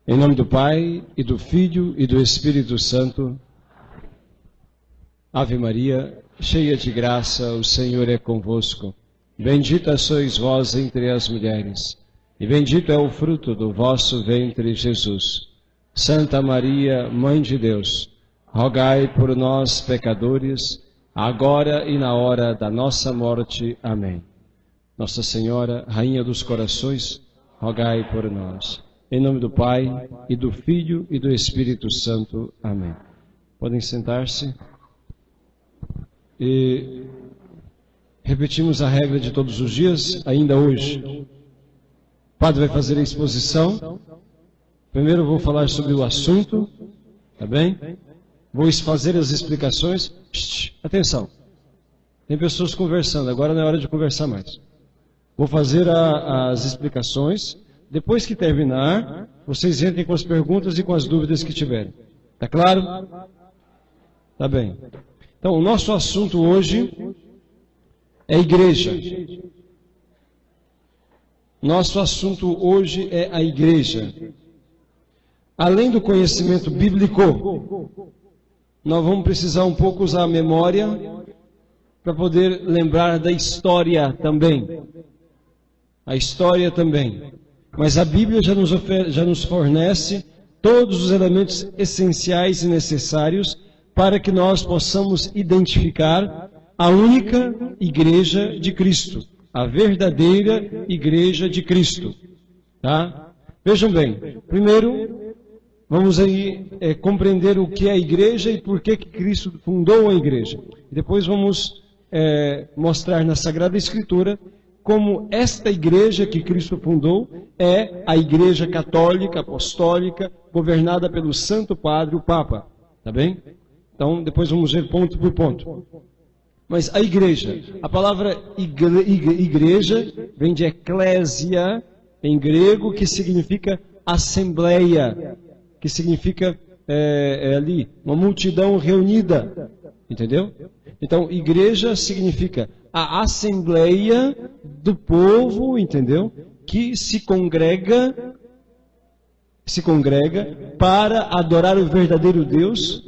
Em nome do Pai, e do Filho, e do Espírito Santo. Ave Maria, cheia de graça, o Senhor é convosco. Bendita sois vós entre as mulheres, e bendito é o fruto do vosso ventre, Jesus. Santa Maria, Mãe de Deus, rogai por nós, pecadores, agora e na hora da nossa morte. Amém. Nossa Senhora, Rainha dos Corações, rogai por nós. Em nome do Pai, e do Filho, e do Espírito Santo. Amém. Podem sentar-se. E repetimos a regra de todos os dias, ainda hoje. O padre vai fazer a exposição. Primeiro eu vou falar sobre o assunto, tá bem? Vou fazer as explicações. Atenção, tem pessoas conversando, agora não é hora de conversar mais. Vou fazer as explicações. Depois que terminar, vocês entrem com as perguntas e com as dúvidas que tiverem. Tá claro? Tá bem. Então, o nosso assunto hoje é igreja. Nosso assunto hoje é a igreja. Além do conhecimento bíblico, nós vamos precisar um pouco usar a memória para poder lembrar da história também. A história também. Mas a Bíblia já nos fornece todos os elementos essenciais e necessários para que nós possamos identificar a única igreja de Cristo, a verdadeira igreja de Cristo. Tá? Vejam bem, primeiro vamos aí compreender o que é a igreja e por que Cristo fundou a igreja. Depois vamos mostrar na Sagrada Escritura como esta igreja que Cristo fundou é a igreja católica, apostólica, governada pelo Santo Padre, o Papa. Tá bem? Então, depois vamos ver ponto por ponto. Mas a igreja, a palavra igreja vem de eclésia, em grego, que significa assembleia, que significa ali, uma multidão reunida. Entendeu? Então, igreja significa a assembleia do povo, entendeu? Que se congrega para adorar o verdadeiro Deus,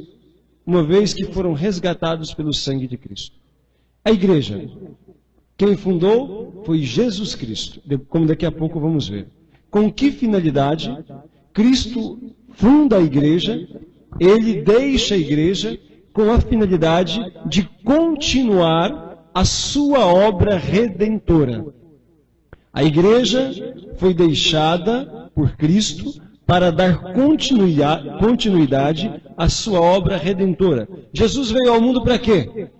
uma vez que foram resgatados pelo sangue de Cristo. A igreja, quem fundou foi Jesus Cristo, como daqui a pouco vamos ver. Com que finalidade? Cristo funda a igreja, ele deixa a igreja com a finalidade de continuar a sua obra redentora. A igreja foi deixada por Cristo para dar continuidade à sua obra redentora. Jesus veio ao mundo para quê?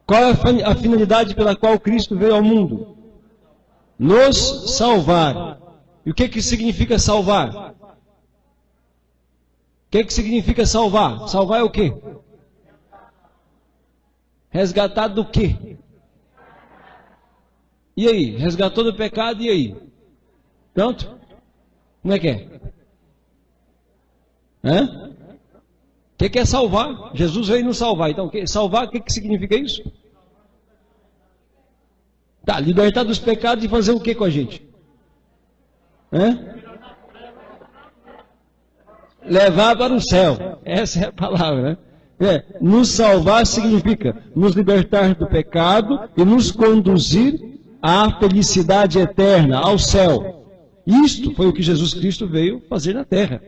Qual é a finalidade pela qual Cristo veio ao mundo? Nos salvar. E o que significa salvar? O que significa salvar? Salvar é o quê? Resgatar do quê? E aí? Resgatou do pecado, e aí? Pronto? Como é que é? Hã? O que é salvar? Jesus veio nos salvar. Então, salvar, o que significa isso? Tá, libertar dos pecados e fazer o que com a gente? Hã? Levar para o céu. Essa é a palavra, né? Nos salvar significa nos libertar do pecado e nos conduzir à felicidade eterna, ao céu. Isto foi o que Jesus Cristo veio fazer na terra.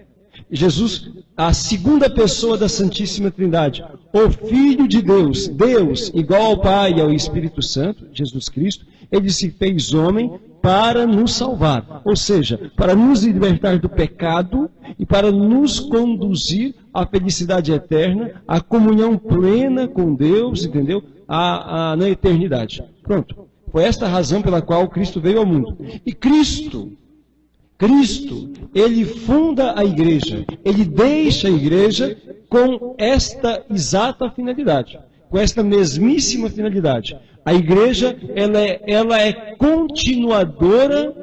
Jesus, a segunda pessoa da Santíssima Trindade, o Filho de Deus, Deus igual ao Pai e ao Espírito Santo, Jesus Cristo, ele se fez homem para nos salvar, ou seja, para nos libertar do pecado e para nos conduzir à felicidade eterna, à comunhão plena com Deus, entendeu? Na eternidade. Pronto. Foi esta a razão pela qual Cristo veio ao mundo. E Cristo, ele funda a igreja, ele deixa a igreja com esta exata finalidade, com esta mesmíssima finalidade. A igreja, ela é continuadora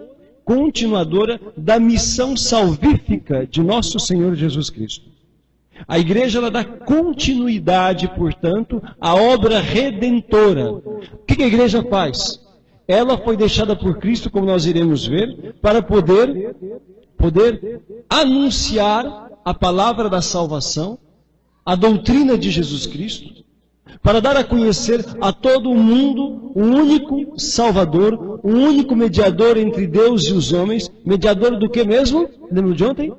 da missão salvífica de nosso Senhor Jesus Cristo. A igreja, ela dá continuidade, portanto, à obra redentora. O que a igreja faz? Ela foi deixada por Cristo, como nós iremos ver, para poder poder anunciar a palavra da salvação, a doutrina de Jesus Cristo, para dar a conhecer a todo o mundo o único Salvador, o único mediador entre Deus e os homens. Mediador do que mesmo? Lembra de ontem?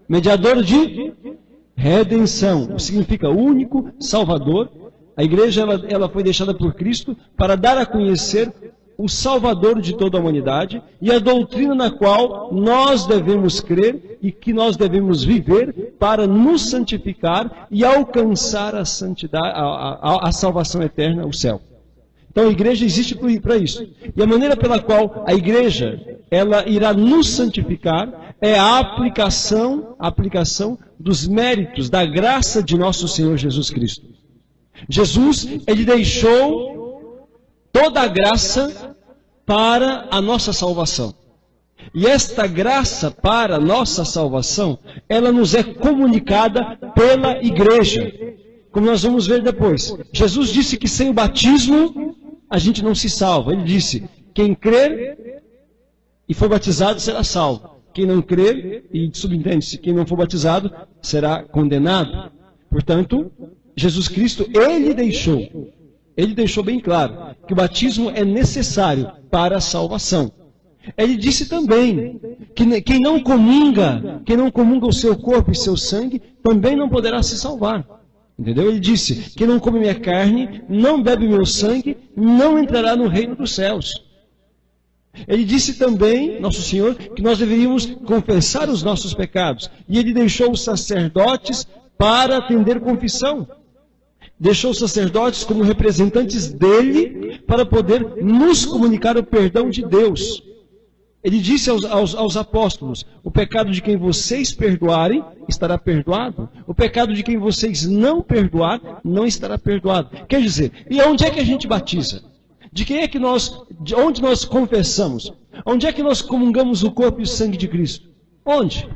Mediador de redenção. Significa único Salvador. A igreja ela foi deixada por Cristo para dar a conhecer o Salvador de toda a humanidade e a doutrina na qual nós devemos crer e que nós devemos viver para nos santificar e alcançar a santidade, a salvação eterna, o céu. Então a igreja existe para isso. E a maneira pela qual a igreja ela irá nos santificar é a aplicação dos méritos, da graça de nosso Senhor Jesus Cristo. Jesus, ele deixou toda a graça para a nossa salvação. E esta graça para a nossa salvação, ela nos é comunicada pela igreja. Como nós vamos ver depois. Jesus disse que sem o batismo, a gente não se salva. Ele disse, quem crer e for batizado será salvo. Quem não crer, e subentende-se, quem não for batizado será condenado. Portanto, Jesus Cristo, ele deixou bem claro que o batismo é necessário para a salvação. Ele disse também que quem não comunga o seu corpo e seu sangue, também não poderá se salvar. Entendeu? Ele disse, quem não come minha carne, não bebe meu sangue, não entrará no reino dos céus. Ele disse também, nosso Senhor, que nós deveríamos confessar os nossos pecados. E ele deixou os sacerdotes para atender confissão. Deixou os sacerdotes como representantes dele para poder nos comunicar o perdão de Deus. Ele disse aos apóstolos, o pecado de quem vocês perdoarem estará perdoado. O pecado de quem vocês não perdoar não estará perdoado. Quer dizer, e onde é que a gente batiza? De onde nós confessamos? Onde é que nós comungamos o corpo e o sangue de Cristo? Onde?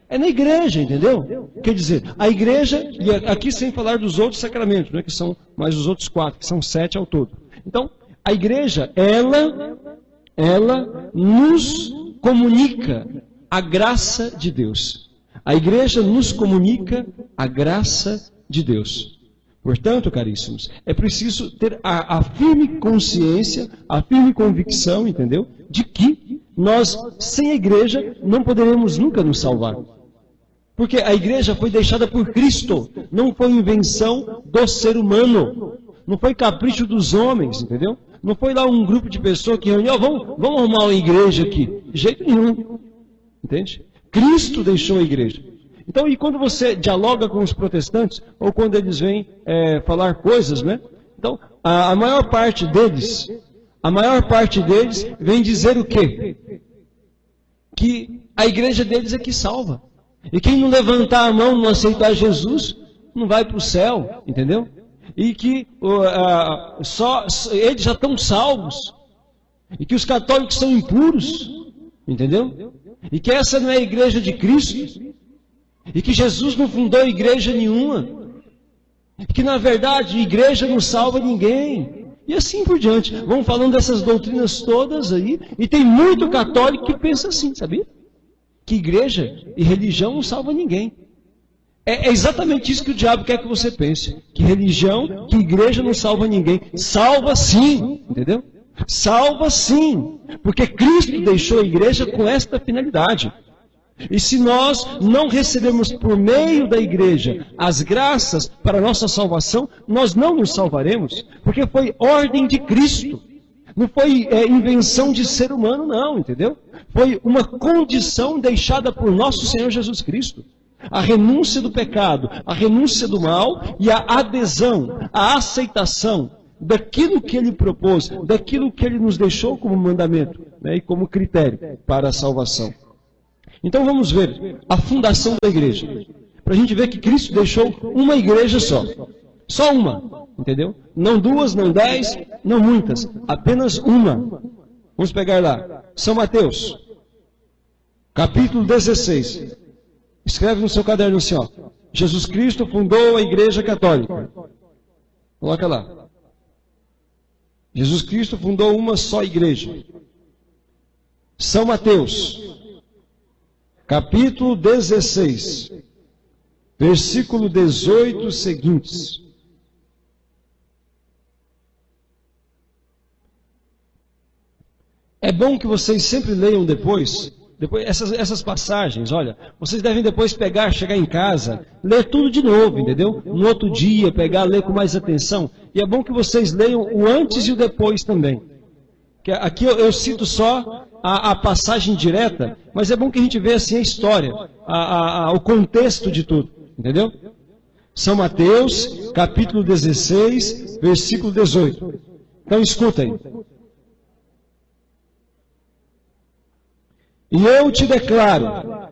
É na igreja, entendeu? Quer dizer, a igreja, e aqui sem falar dos outros sacramentos, né, que são mais os outros 4, que são 7 ao todo. Então, a igreja, ela nos comunica a graça de Deus. A igreja nos comunica a graça de Deus. Portanto, caríssimos, é preciso ter a firme consciência, a firme convicção, entendeu? De que nós, sem a igreja, não poderemos nunca nos salvar. Porque a igreja foi deixada por Cristo, não foi invenção do ser humano, não foi capricho dos homens, entendeu? Não foi lá um grupo de pessoas que reuniu, vamos arrumar uma igreja aqui. De jeito nenhum, entende? Cristo deixou a igreja. Então, e quando você dialoga com os protestantes, ou quando eles vêm falar coisas, né? Então, a maior parte deles vem dizer o quê? Que a igreja deles é que salva. E quem não levantar a mão, não aceitar Jesus, não vai para o céu, entendeu? E que eles já estão salvos. E que os católicos são impuros, entendeu? E que essa não é a igreja de Cristo. E que Jesus não fundou igreja nenhuma. E que na verdade a igreja não salva ninguém. E assim por diante. Vamos falando dessas doutrinas todas aí. E tem muito católico que pensa assim, sabia? Que igreja e religião não salva ninguém. É exatamente isso que o diabo quer que você pense. Que religião, que igreja não salva ninguém. Salva sim, entendeu? Salva sim. Porque Cristo deixou a igreja com esta finalidade. E se nós não recebemos por meio da igreja as graças para a nossa salvação, nós não nos salvaremos. Porque foi ordem de Cristo. Não foi invenção de ser humano, não, entendeu? Foi uma condição deixada por nosso Senhor Jesus Cristo. A renúncia do pecado, a renúncia do mal e a adesão, a aceitação daquilo que Ele propôs, daquilo que Ele nos deixou como mandamento, né, e como critério para a salvação. Então vamos ver a fundação da igreja. Para a gente ver que Cristo deixou uma igreja só. Só uma, entendeu? Não 2, não 10, não muitas. Apenas uma. Vamos pegar lá. São Mateus, capítulo 16. Escreve no seu caderno assim, ó. Jesus Cristo fundou a igreja católica. Coloca lá. Jesus Cristo fundou uma só igreja. São Mateus, capítulo 16, versículo 18 seguintes. É bom que vocês sempre leiam depois essas passagens, olha, vocês devem depois pegar, chegar em casa, ler tudo de novo, entendeu? No outro dia, pegar, ler com mais atenção. E é bom que vocês leiam o antes e o depois também. Que aqui eu cito só a passagem direta, mas é bom que a gente veja assim a história, o contexto de tudo, entendeu? São Mateus, capítulo 16, versículo 18. Então escuta aí. E eu te declaro,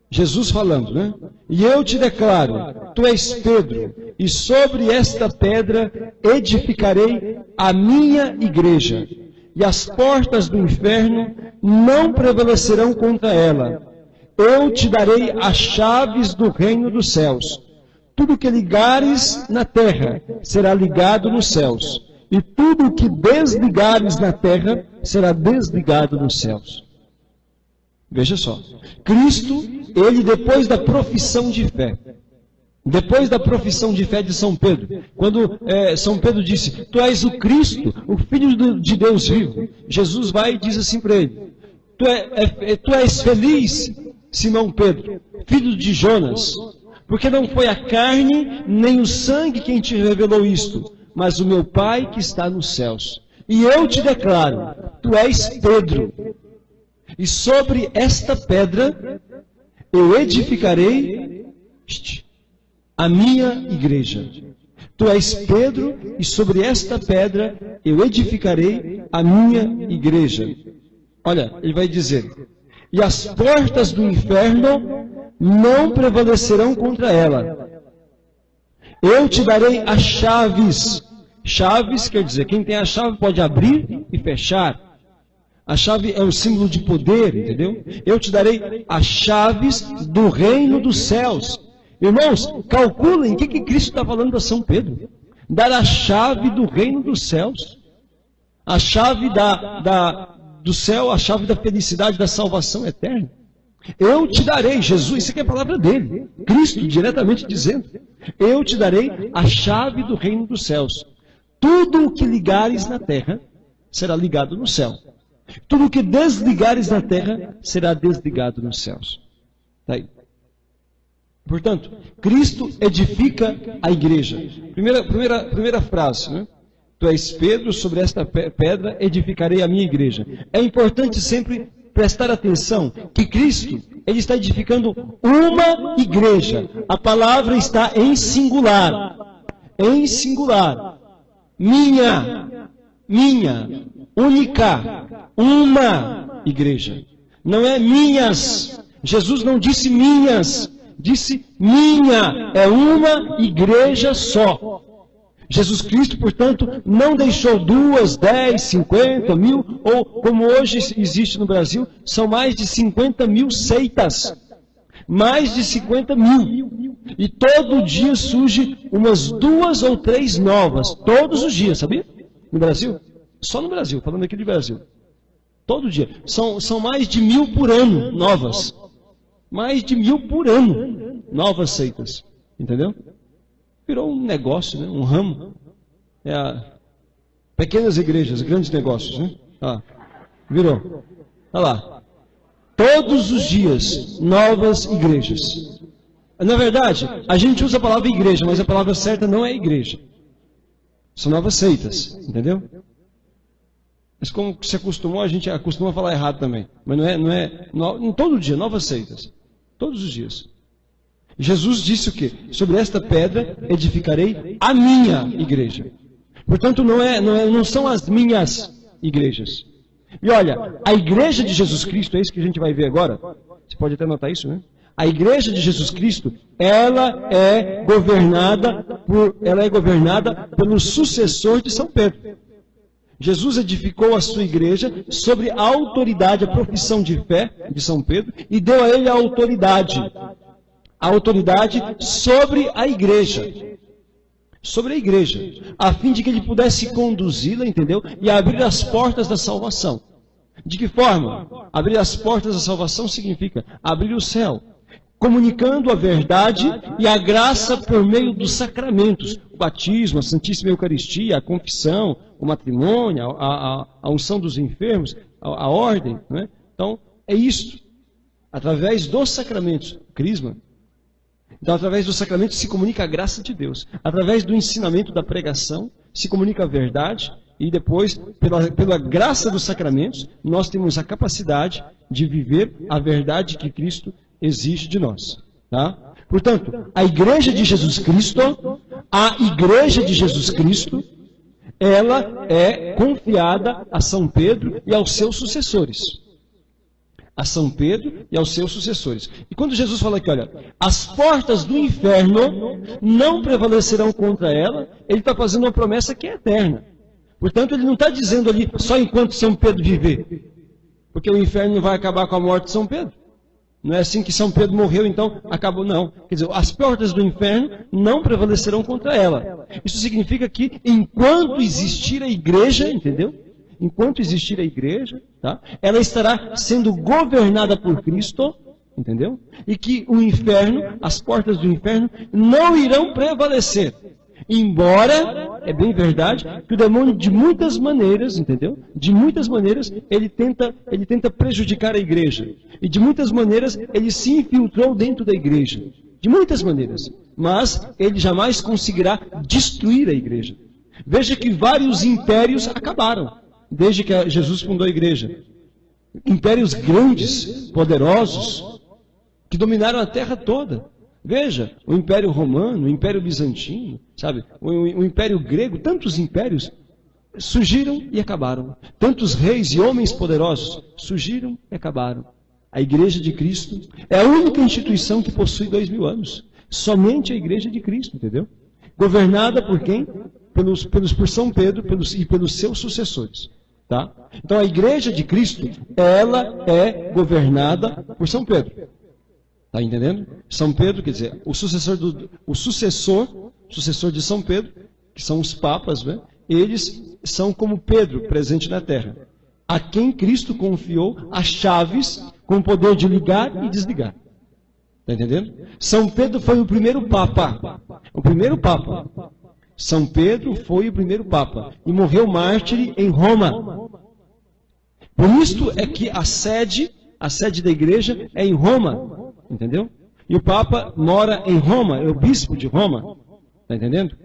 Jesus falando, né? E eu te declaro, tu és Pedro, e sobre esta pedra edificarei a minha igreja, e as portas do inferno não prevalecerão contra ela. Eu te darei as chaves do reino dos céus. Tudo que ligares na terra será ligado nos céus, e tudo que desligares na terra será desligado nos céus. Veja só, Cristo, ele depois da profissão de fé de São Pedro, quando São Pedro disse, tu és o Cristo, o Filho de Deus vivo, Jesus vai e diz assim para ele, tu és feliz, Simão Pedro, filho de Jonas, porque não foi a carne nem o sangue quem te revelou isto, mas o meu Pai que está nos céus. E eu te declaro, tu és Pedro, e sobre esta pedra eu edificarei a minha igreja. Tu és Pedro, e sobre esta pedra eu edificarei a minha igreja. Olha, ele vai dizer, e as portas do inferno não prevalecerão contra ela. Eu te darei as chaves. Chaves quer dizer, quem tem a chave pode abrir e fechar. A chave é um símbolo de poder, entendeu? Eu te darei as chaves do reino dos céus. Irmãos, calculem o que Cristo está falando para São Pedro. Dar a chave do reino dos céus. A chave do céu, a chave da felicidade, da salvação eterna. Eu te darei, Jesus, isso aqui é a palavra dele. Cristo diretamente dizendo. Eu te darei a chave do reino dos céus. Tudo o que ligares na terra será ligado no céu. Tudo que desligares na terra será desligado nos céus. Tá aí. Portanto, Cristo edifica a igreja. Primeira frase, né? Tu és Pedro, sobre esta pedra edificarei a minha igreja. É importante sempre prestar atenção que Cristo, ele está edificando uma igreja. A palavra está em singular. Em singular. Minha, única, uma igreja. Não é minhas. Jesus não disse minhas, disse minha. É uma igreja só. Jesus Cristo, portanto, não deixou 2, 10, 50, 1000, ou como hoje existe no Brasil, são mais de 50 mil seitas. Mais de 50 mil. E todo dia surge umas 2 ou 3 novas. Todos os dias, sabia? No Brasil. Só no Brasil, falando aqui de Brasil. Todo dia. São mais de 1000 por ano novas. Mais de 1000 por ano novas seitas. Entendeu? Virou um negócio, né? Um ramo. Pequenas igrejas, grandes negócios. Né? Virou. Olha lá. Todos os dias, novas igrejas. Na verdade, a gente usa a palavra igreja, mas a palavra certa não é igreja. São novas seitas, entendeu? Mas como se acostumou, a gente acostuma a falar errado também. Mas todo dia, novas seitas. Todos os dias. Jesus disse o quê? Sobre esta pedra edificarei a minha igreja. Portanto, não são as minhas igrejas. E olha, a igreja de Jesus Cristo, é isso que a gente vai ver agora. Você pode até notar isso, né? A igreja de Jesus Cristo, ela é governada pelo sucessor de São Pedro. Jesus edificou a sua igreja sobre a autoridade, a profissão de fé de São Pedro, e deu a ele a autoridade sobre a igreja. Sobre a igreja, a fim de que ele pudesse conduzi-la, entendeu? E abrir as portas da salvação. De que forma? Abrir as portas da salvação significa abrir o céu, comunicando a verdade e a graça por meio dos sacramentos. O batismo, a Santíssima Eucaristia, a confissão, o matrimônio, a unção dos enfermos, a ordem. Né? Então, é isto. Através dos sacramentos, o crisma. Então, através dos sacramentos se comunica a graça de Deus. Através do ensinamento da pregação, se comunica a verdade. E depois, pela graça dos sacramentos, nós temos a capacidade de viver a verdade que Cristo exige de nós. Tá? Portanto, a Igreja de Jesus Cristo, ela é confiada a São Pedro e aos seus sucessores. A São Pedro e aos seus sucessores. E quando Jesus fala aqui, olha, as portas do inferno não prevalecerão contra ela, ele está fazendo uma promessa que é eterna. Portanto, ele não está dizendo ali só enquanto São Pedro viver. Porque o inferno não vai acabar com a morte de São Pedro. Não é assim que São Pedro morreu, então acabou, não. Quer dizer, as portas do inferno não prevalecerão contra ela. Isso significa que enquanto existir a igreja, entendeu? Enquanto existir a igreja, tá? Ela estará sendo governada por Cristo, entendeu? E que o inferno, as portas do inferno, não irão prevalecer. Embora, é bem verdade, que o demônio de muitas maneiras, entendeu? De muitas maneiras, ele tenta prejudicar a igreja. E de muitas maneiras, ele se infiltrou dentro da igreja. De muitas maneiras. Mas, ele jamais conseguirá destruir a igreja. Veja que vários impérios acabaram, desde que Jesus fundou a igreja. Impérios grandes, poderosos, que dominaram a terra toda. Veja, o Império Romano, o Império Bizantino, sabe? O Império Grego, tantos impérios surgiram e acabaram. Tantos reis e homens poderosos surgiram e acabaram. A Igreja de Cristo é a única instituição que possui 2000 anos. Somente a Igreja de Cristo, entendeu? Governada por quem? Por São Pedro e pelos seus sucessores. Tá? Então a Igreja de Cristo, ela é governada por São Pedro. Está entendendo? São Pedro, quer dizer, o sucessor de São Pedro, que são os papas, né? Eles são como Pedro, presente na terra, a quem Cristo confiou as chaves com o poder de ligar e desligar. Está entendendo? São Pedro foi o primeiro papa. O primeiro papa. São Pedro foi o primeiro papa e morreu mártir em Roma. Por isto é que a sede da igreja é em Roma. Entendeu? E o Papa mora em Roma, é o bispo de Roma. Está entendendo?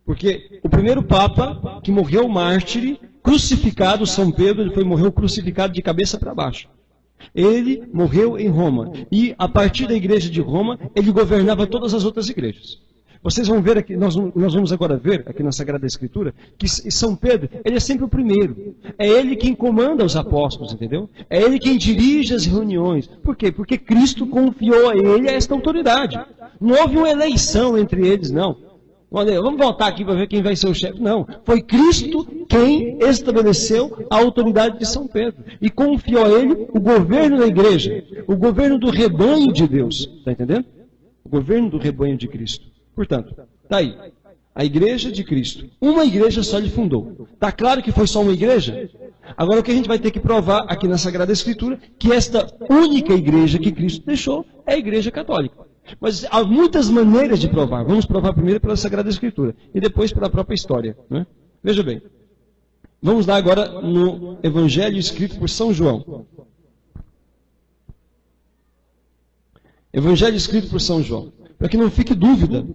Porque o primeiro Papa que morreu mártir, crucificado, São Pedro, ele morreu crucificado de cabeça para baixo. Ele morreu em Roma. E a partir da igreja de Roma, ele governava todas as outras igrejas. Vocês vão ver aqui, nós vamos agora ver aqui na Sagrada Escritura, que São Pedro, ele é sempre o primeiro. É ele quem comanda os apóstolos, entendeu? É ele quem dirige as reuniões. Por quê? Porque Cristo confiou a ele esta autoridade. Não houve uma eleição entre eles, não. Olha, vamos voltar aqui para ver quem vai ser o chefe. Não. Foi Cristo quem estabeleceu a autoridade de São Pedro. E confiou a ele o governo da igreja. O governo do rebanho de Deus. Está entendendo? O governo do rebanho de Cristo. Portanto, está aí, a igreja de Cristo. Uma igreja só ele fundou. Está claro que foi só uma igreja? Agora o que a gente vai ter que provar aqui na Sagrada Escritura, que esta única igreja que Cristo deixou é a igreja católica. Mas há muitas maneiras de provar. Vamos provar primeiro pela Sagrada Escritura e depois pela própria história. Né? Veja bem, vamos lá agora no Evangelho escrito por São João. Evangelho escrito por São João. Para que não fique dúvida.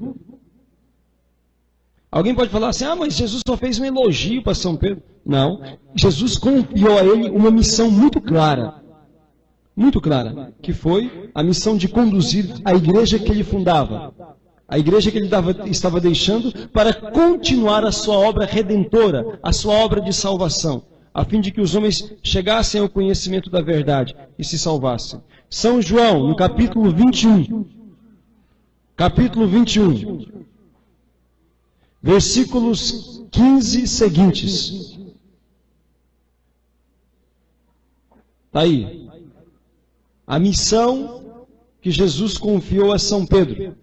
Alguém pode falar assim, mas Jesus só fez um elogio para São Pedro. Não, Jesus confiou a ele uma missão muito clara, que foi a missão de conduzir a igreja que ele fundava, a igreja que ele estava deixando para continuar a sua obra redentora, a sua obra de salvação, a fim de que os homens chegassem ao conhecimento da verdade e se salvassem. São João, no capítulo 21. Capítulo 21, versículos 15 seguintes. Está aí. A missão que Jesus confiou a São Pedro.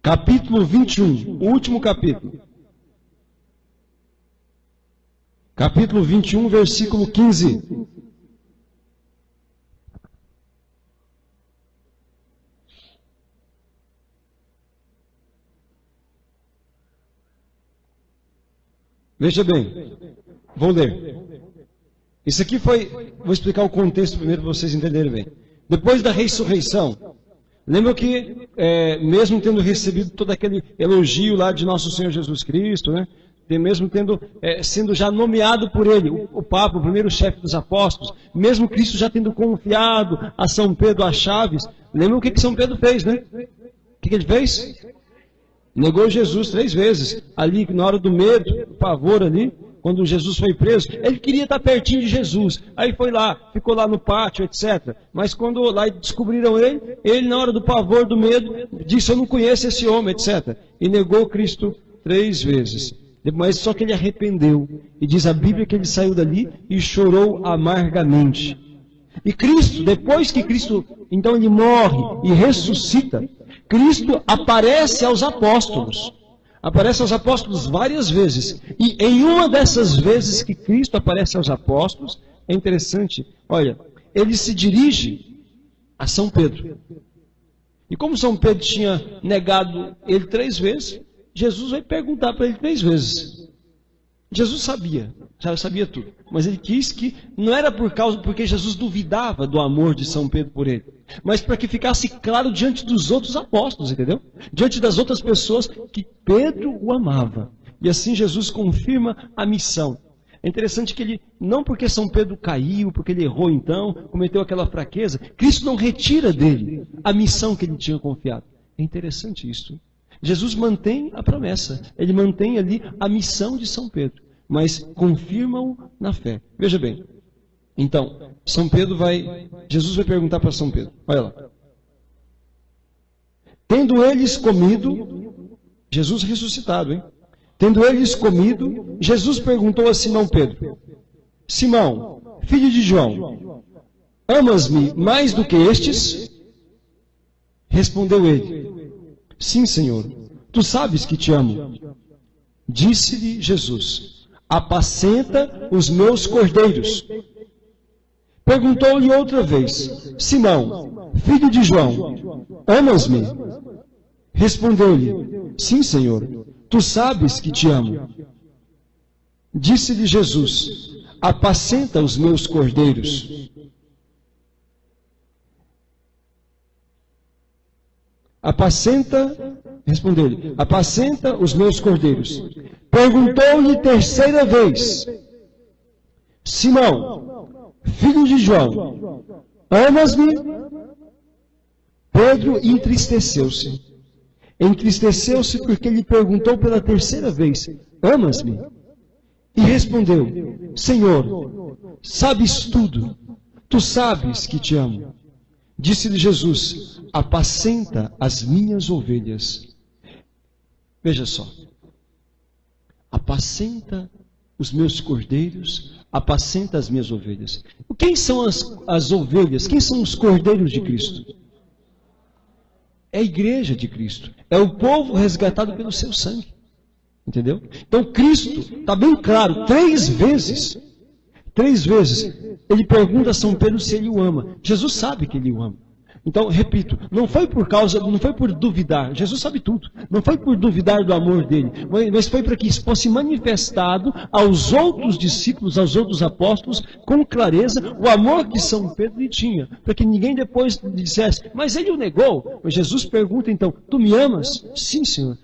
Capítulo 21, o último capítulo. capítulo 21, versículo 15. Veja bem, vou ler. Isso aqui foi, vou explicar o contexto primeiro para vocês entenderem bem. Depois da ressurreição, lembra que, mesmo tendo recebido todo aquele elogio lá de nosso Senhor Jesus Cristo, né? Mesmo sendo já nomeado por ele, o Papa, o primeiro chefe dos apóstolos, mesmo Cristo já tendo confiado a São Pedro as chaves, lembra o que São Pedro fez, né? O que ele fez? Negou Jesus 3 vezes, ali na hora do medo, do pavor ali, quando Jesus foi preso, ele queria estar pertinho de Jesus, aí foi lá, ficou lá no pátio, etc. Mas quando lá descobriram ele na hora do pavor, do medo, disse, eu não conheço esse homem, etc. E negou Cristo 3 vezes. Mas só que ele arrependeu, e diz a Bíblia que ele saiu dali e chorou amargamente. E Cristo, depois que Cristo, então ele morre e ressuscita, Cristo aparece aos apóstolos. Aparece aos apóstolos várias vezes. E em uma dessas vezes que Cristo aparece aos apóstolos, é interessante, olha, ele se dirige a São Pedro. E como São Pedro tinha negado ele 3 vezes, Jesus vai perguntar para ele 3 vezes. Jesus sabia, já sabia tudo. Mas ele quis que, não era porque Jesus duvidava do amor de São Pedro por ele, mas para que ficasse claro diante dos outros apóstolos, entendeu? Diante das outras pessoas, que Pedro o amava. E assim Jesus confirma a missão. É interessante que ele, não porque São Pedro caiu, porque ele errou então, cometeu aquela fraqueza, Cristo não retira dele a missão que ele tinha confiado. É interessante isso. Jesus mantém a promessa, ele mantém ali a missão de São Pedro, mas confirma-o na fé. Veja bem, então, Jesus vai perguntar para São Pedro, olha lá. Tendo eles comido, Jesus ressuscitado, hein? Tendo eles comido, Jesus perguntou a Simão Pedro, Simão, filho de João, amas-me mais do que estes? Respondeu ele, sim, Senhor, tu sabes que te amo. Disse-lhe Jesus, apacenta os meus cordeiros. Perguntou-lhe outra vez, Simão, filho de João, amas-me? Respondeu-lhe, sim, Senhor, tu sabes que te amo. Disse-lhe Jesus, apacenta os meus cordeiros. Respondeu-lhe, apacenta os meus cordeiros. Perguntou-lhe 3ª vez, Simão, filho de João, amas-me? Pedro entristeceu-se. Entristeceu-se porque lhe perguntou pela 3ª vez, amas-me? E respondeu, Senhor, sabes tudo, tu sabes que te amo. Disse-lhe Jesus, apacenta as minhas ovelhas. Veja só, apacenta os meus cordeiros, apacenta as minhas ovelhas. Quem são as ovelhas? Quem são os cordeiros de Cristo? É a igreja de Cristo, é o povo resgatado pelo seu sangue. Entendeu? Então Cristo, está bem claro, 3 vezes, ele pergunta a São Pedro se ele o ama. Jesus sabe que ele o ama. Então, repito, não foi por duvidar, Jesus sabe tudo, não foi por duvidar do amor dele, mas foi para que isso fosse manifestado aos outros discípulos, aos outros apóstolos, com clareza, o amor que São Pedro lhe tinha, para que ninguém depois lhe dissesse, mas ele o negou. Mas Jesus pergunta então, tu me amas? Sim, Senhor.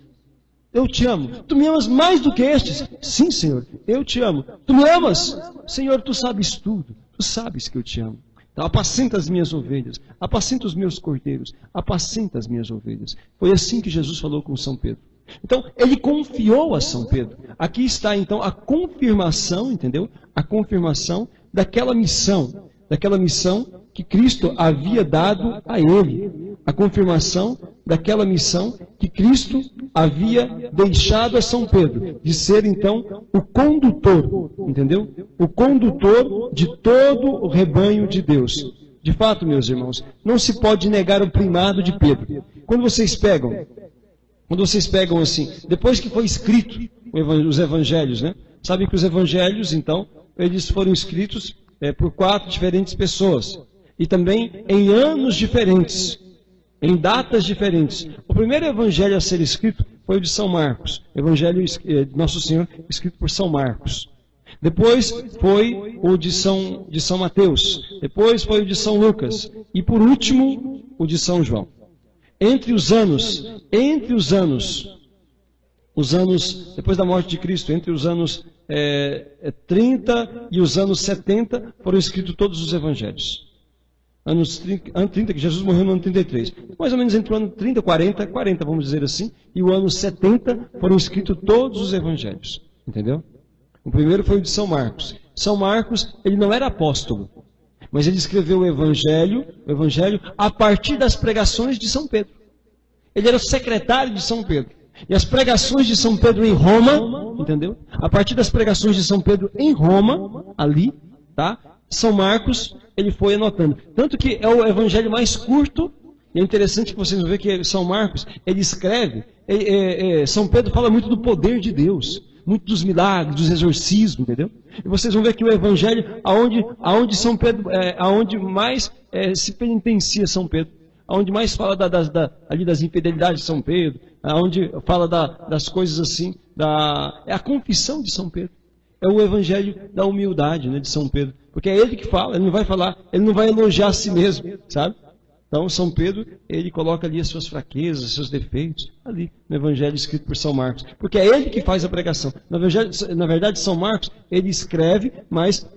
Eu te amo. Tu me amas mais do que estes? Sim, Senhor, eu te amo. Tu me amas? Senhor, tu sabes tudo. Tu sabes que eu te amo. Então, apacenta as minhas ovelhas. Apacenta os meus cordeiros. Apacenta as minhas ovelhas. Foi assim que Jesus falou com São Pedro. Então, ele confiou a São Pedro. Aqui está, então, a confirmação, entendeu? A confirmação daquela missão que Cristo havia dado a ele. A confirmação daquela missão que Cristo havia deixado a São Pedro, de ser então o condutor, entendeu? O condutor de todo o rebanho de Deus. De fato, meus irmãos, não se pode negar o primado de Pedro. Quando vocês pegam assim, depois que foi escrito os evangelhos, né? Sabe que os evangelhos, então, eles foram escritos por 4 diferentes pessoas. E também em anos diferentes, em datas diferentes. O primeiro evangelho a ser escrito foi o de São Marcos. Evangelho de Nosso Senhor, escrito por São Marcos. Depois foi o de São Mateus. Depois foi o de São Lucas. E por último, o de São João. Entre os anos, depois da morte de Cristo, entre os anos 30 e os anos 70, foram escritos todos os evangelhos. Anos 30, que Jesus morreu no ano 33. Mais ou menos entre o ano 30 e 40 vamos dizer assim, e o ano 70 foram escritos todos os evangelhos. Entendeu? O primeiro foi o de São Marcos. São Marcos, ele não era apóstolo, mas ele escreveu o evangelho a partir das pregações de São Pedro. Ele era o secretário de São Pedro. E as pregações de São Pedro em Roma, entendeu? A partir das pregações de São Pedro em Roma, ali, tá? São Marcos, ele foi anotando. Tanto que é o evangelho mais curto, e é interessante que vocês vão ver que São Marcos, ele escreve, São Pedro fala muito do poder de Deus, muito dos milagres, dos exorcismos, entendeu? E vocês vão ver que o evangelho, aonde São Pedro, aonde mais se penitencia São Pedro, aonde mais fala ali das infidelidades de São Pedro, aonde fala das coisas assim, é a confissão de São Pedro. É o evangelho da humildade, né, de São Pedro. Porque é ele que fala, ele não vai falar, ele não vai elogiar a si mesmo, sabe? Então, São Pedro, ele coloca ali as suas fraquezas, seus defeitos, ali no evangelho escrito por São Marcos. Porque é ele que faz a pregação. Na verdade, São Marcos, ele escreve, mas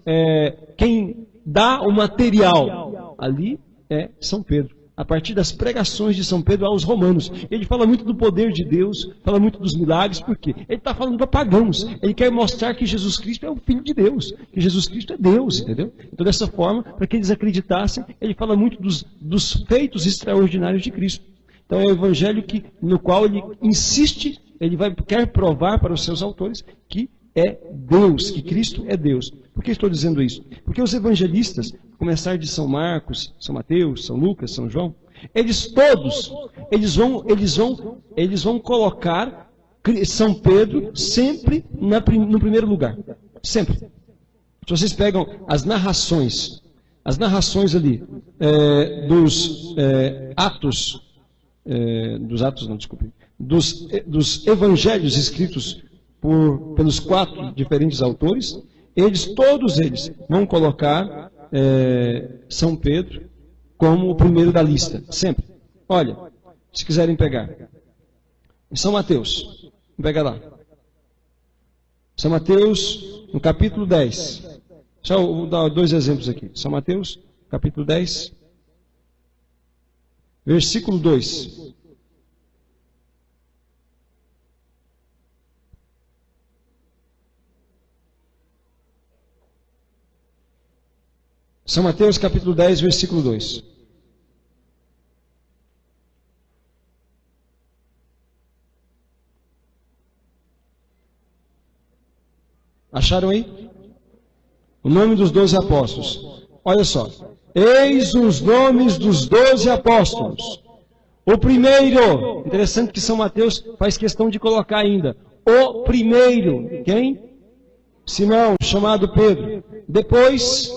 quem dá o material ali é São Pedro. A partir das pregações de São Pedro aos romanos. Ele fala muito do poder de Deus, fala muito dos milagres, por quê? Ele está falando para pagãos. Ele quer mostrar que Jesus Cristo é o Filho de Deus, que Jesus Cristo é Deus, entendeu? Então, dessa forma, para que eles acreditassem, ele fala muito dos feitos extraordinários de Cristo. Então, é o evangelho no qual ele insiste, quer provar para os seus autores que é Deus, que Cristo é Deus. Por que estou dizendo isso? Porque os evangelistas, começar de São Marcos, São Mateus, São Lucas, São João, eles vão colocar São Pedro sempre no primeiro lugar. Sempre. Se vocês pegam as narrações ali dos evangelhos escritos pelos 4 diferentes autores, todos eles vão colocar São Pedro como o primeiro da lista, sempre. Olha, se quiserem pegar, em São Mateus, vamos pegar lá. São Mateus, no capítulo 10. Deixa eu dar 2 exemplos aqui. São Mateus, capítulo 10, versículo 2. São Mateus capítulo 10, versículo 2. Acharam aí? O nome dos 12 apóstolos. Olha só. Eis os nomes dos 12 apóstolos. O primeiro, interessante que São Mateus faz questão de colocar ainda. O primeiro, quem? Simão, chamado Pedro. Depois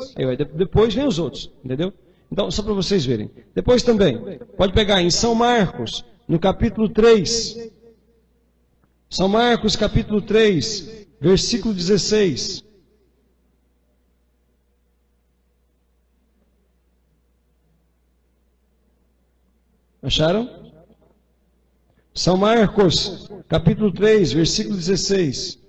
vem os outros, entendeu? Então, só para vocês verem. Depois também, pode pegar em São Marcos, no capítulo 3. São Marcos, capítulo 3, versículo 16. Acharam? São Marcos, capítulo 3, versículo 16.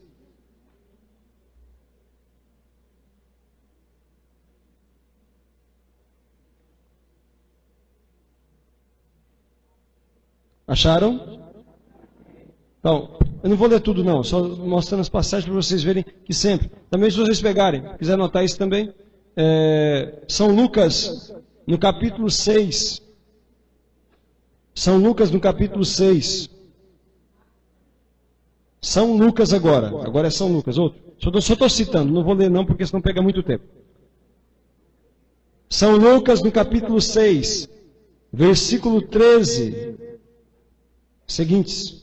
Acharam? Então, eu não vou ler tudo não, só mostrando as passagens para vocês verem que sempre. Também se vocês pegarem, quiser anotar isso também, São Lucas, no capítulo 6. São Lucas, no capítulo 6. São Lucas agora é São Lucas, outro. Só estou citando, não vou ler não, porque senão pega muito tempo. São Lucas, no capítulo 6, versículo 13. Seguintes.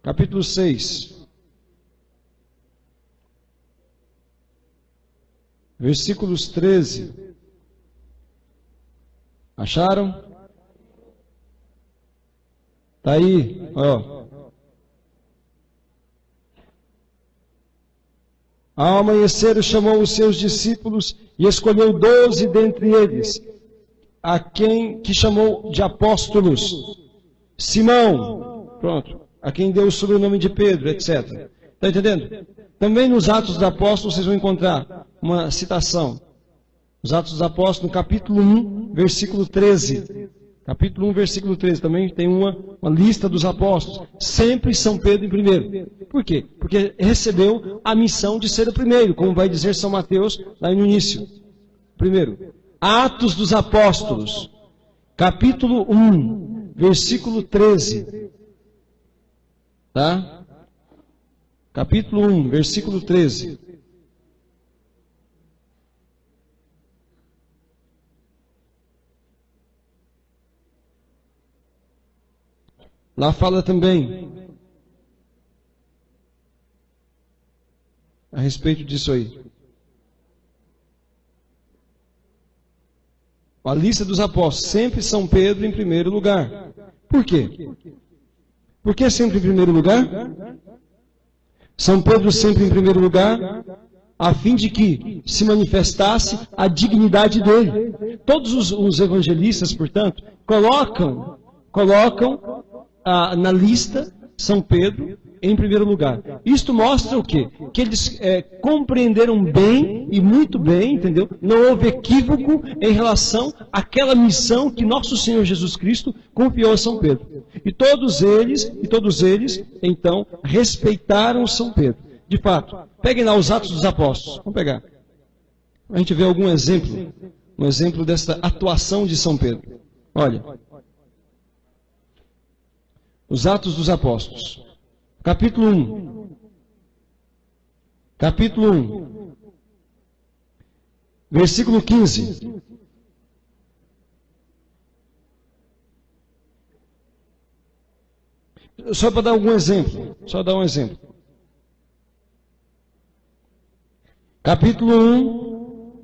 capítulo 6, versículos 13. Acharam? Está aí, ó. Ao amanhecer, chamou os seus discípulos e escolheu 12 dentre eles, a quem que chamou de apóstolos. Simão, pronto, a quem deu o sobrenome de Pedro, etc. Está entendendo? Também nos Atos dos Apóstolos vocês vão encontrar uma citação. Os Atos dos Apóstolos, no capítulo 1, versículo 13. Capítulo 1, versículo 13, também tem uma lista dos apóstolos. Sempre São Pedro em primeiro. Por quê? Porque recebeu a missão de ser o primeiro, como vai dizer São Mateus lá no início. Primeiro, Atos dos Apóstolos, capítulo 1, versículo 13. Tá? Capítulo 1, versículo 13. Lá fala também a respeito disso aí. A lista dos apóstolos, sempre São Pedro em primeiro lugar. Por quê? Por que sempre em primeiro lugar? São Pedro sempre em primeiro lugar, a fim de que se manifestasse a dignidade dele. Todos os evangelistas, portanto, colocam na lista São Pedro em primeiro lugar. Isto mostra o quê? Que eles compreenderam bem e muito bem, entendeu? Não houve equívoco em relação àquela missão que nosso Senhor Jesus Cristo confiou a São Pedro. E todos eles, então, respeitaram São Pedro. De fato, peguem lá os Atos dos Apóstolos. Vamos pegar. A gente vê algum exemplo, um exemplo dessa atuação de São Pedro. Olha. Os Atos dos Apóstolos, capítulo 1. Capítulo 1, versículo 15. Só para dar algum exemplo, Capítulo 1,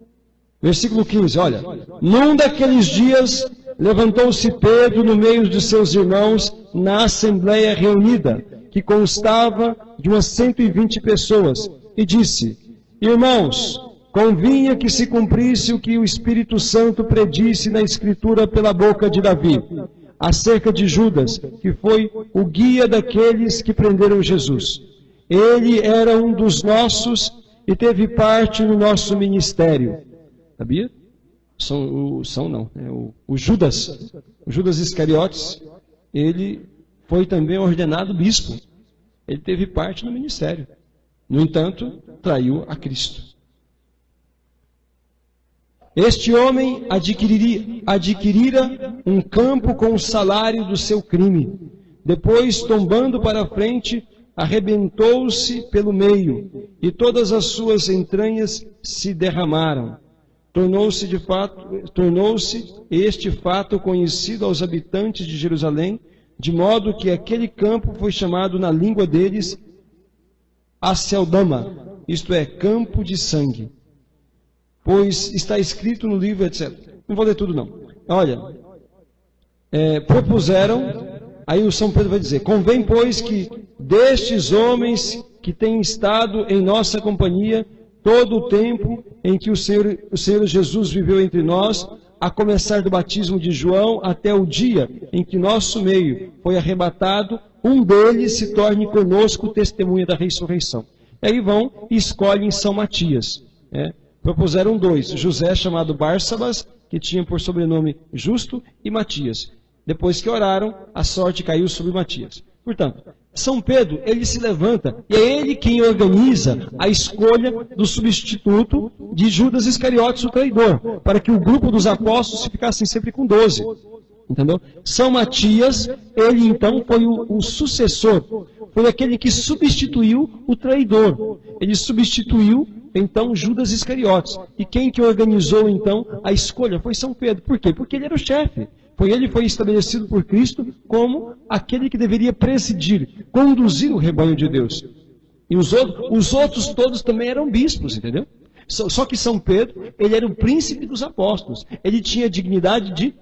versículo 15, olha. Num daqueles dias, levantou-se Pedro no meio de seus irmãos na assembleia reunida, que constava de umas 120 pessoas, e disse: Irmãos, convinha que se cumprisse o que o Espírito Santo predisse na Escritura pela boca de Davi, acerca de Judas, que foi o guia daqueles que prenderam Jesus. Ele era um dos nossos e teve parte no nosso ministério. Sabia? O Judas Iscariotes, ele foi também ordenado bispo. Ele teve parte no ministério. No entanto, traiu a Cristo. Este homem adquirira um campo com o salário do seu crime. Depois, tombando para a frente, arrebentou-se pelo meio, e todas as suas entranhas se derramaram. Tornou-se este fato conhecido aos habitantes de Jerusalém, de modo que aquele campo foi chamado na língua deles Aceldama, isto é, campo de sangue. Pois está escrito no livro, etc. Não vou ler tudo não. Olha, propuseram, aí o São Pedro vai dizer: convém, pois, que destes homens que têm estado em nossa companhia todo o tempo em que o Senhor Jesus viveu entre nós, a começar do batismo de João até o dia em que nosso meio foi arrebatado, um deles se torne conosco testemunha da ressurreição. E aí vão e escolhem São Matias. Propuseram dois: José, chamado Barsabas, que tinha por sobrenome Justo, e Matias. Depois que oraram, a sorte caiu sobre Matias. Portanto, São Pedro, ele se levanta, e é ele quem organiza a escolha do substituto de Judas Iscariotes, o traidor, para que o grupo dos apóstolos ficassem sempre com 12. Entendeu? São Matias, ele então foi o sucessor, foi aquele que substituiu o traidor. Ele substituiu então Judas Iscariotes. E quem que organizou então a escolha? Foi São Pedro. Por quê? Porque ele era o chefe. Ele foi estabelecido por Cristo como aquele que deveria presidir, conduzir o rebanho de Deus. E os outros todos também eram bispos, entendeu? Só que São Pedro, ele era o príncipe dos apóstolos. Ele tinha a dignidade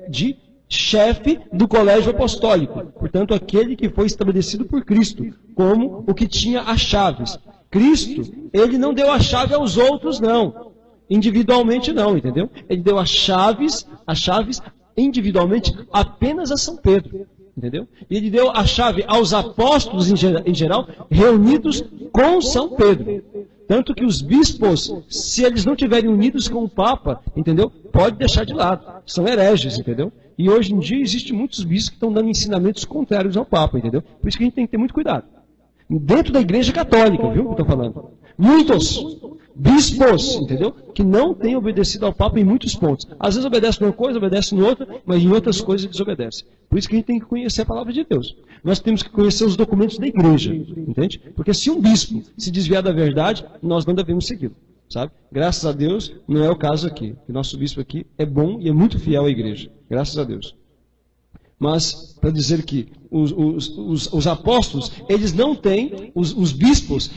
de chefe do colégio apostólico. Portanto, aquele que foi estabelecido por Cristo, como o que tinha as chaves. Cristo, ele não deu a chave aos outros, não. Individualmente não, entendeu? Ele deu as chaves individualmente apenas a São Pedro. Entendeu? E ele deu a chave aos apóstolos em geral, reunidos com São Pedro. Tanto que os bispos, se eles não estiverem unidos com o Papa, entendeu? Pode deixar de lado. São hereges, entendeu? E hoje em dia existem muitos bispos que estão dando ensinamentos contrários ao Papa, entendeu? Por isso que a gente tem que ter muito cuidado. Dentro da Igreja Católica, viu o que eu estou falando? Muitos bispos, entendeu? Que não têm obedecido ao Papa em muitos pontos. Às vezes obedecem numa coisa, obedecem em outra, mas em outras coisas desobedecem. Por isso que a gente tem que conhecer a palavra de Deus. Nós temos que conhecer os documentos da igreja, entende? Porque se um bispo se desviar da verdade, nós não devemos segui-lo, sabe? Graças a Deus, não é o caso aqui. O nosso bispo aqui é bom e é muito fiel à igreja. Graças a Deus. Mas, para dizer que os apóstolos, eles não têm, os bispos,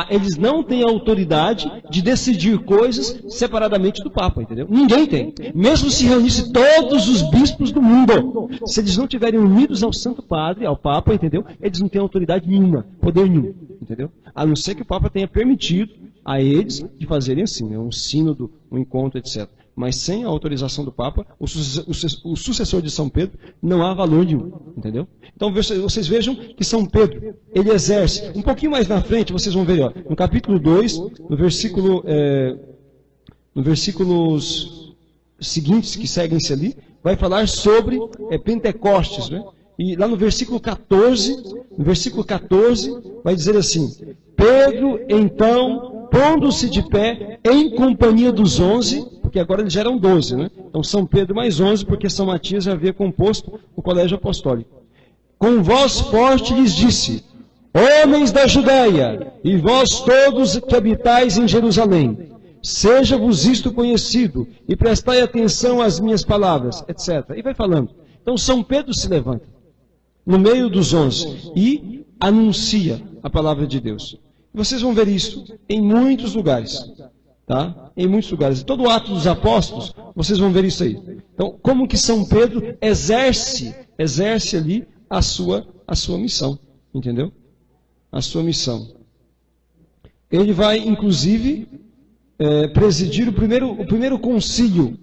eles não têm a autoridade de decidir coisas separadamente do Papa, entendeu? Ninguém tem. Mesmo se reunisse todos os bispos do mundo, se eles não estiverem unidos ao Santo Padre, ao Papa, entendeu? Eles não têm autoridade nenhuma, poder nenhum, entendeu? A não ser que o Papa tenha permitido a eles de fazerem assim, né? Um sínodo, um encontro, etc. Mas sem a autorização do Papa, o sucessor de São Pedro, não há valor nenhum, entendeu? Então vocês vejam que São Pedro, ele exerce, um pouquinho mais na frente, vocês vão ver, ó, no capítulo 2, no versículos seguintes que seguem-se ali, vai falar sobre Pentecostes, né? E lá no versículo 14, vai dizer assim: Pedro, então, pondo-se de pé, em companhia dos 11, porque agora eles já eram 12, né? Então São Pedro mais 11, porque São Matias já havia composto o colégio apostólico. Com voz forte lhes disse: Homens da Judéia, e vós todos que habitais em Jerusalém, seja-vos isto conhecido, e prestai atenção às minhas palavras, etc. E vai falando. Então São Pedro se levanta, no meio dos 11, e anuncia a palavra de Deus. Vocês vão ver isso em muitos lugares. Tá? Em muitos lugares. Todo o Ato dos Apóstolos, vocês vão ver isso aí. Então, como que São Pedro exerce ali a sua missão. Entendeu? A sua missão. Ele vai, inclusive, presidir o primeiro concílio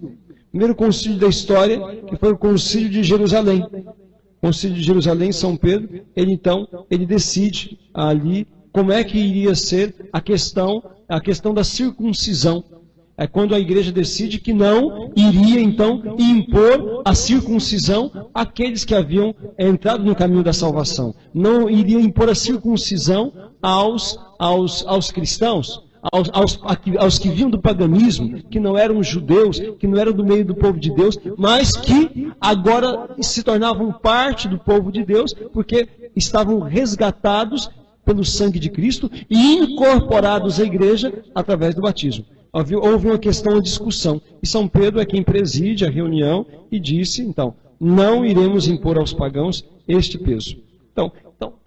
da história, que foi o concílio de Jerusalém. O concílio de Jerusalém, São Pedro, ele decide ali como é que iria ser a questão da circuncisão. É quando a igreja decide que não iria, então, impor a circuncisão àqueles que haviam entrado no caminho da salvação. Não iria impor a circuncisão aos cristãos, aos que vinham do paganismo, que não eram judeus, que não eram do meio do povo de Deus, mas que agora se tornavam parte do povo de Deus, porque estavam resgatados pelo sangue de Cristo e incorporados à igreja através do batismo. Houve uma questão, uma discussão. E São Pedro é quem preside a reunião e disse, então, não iremos impor aos pagãos este peso. Então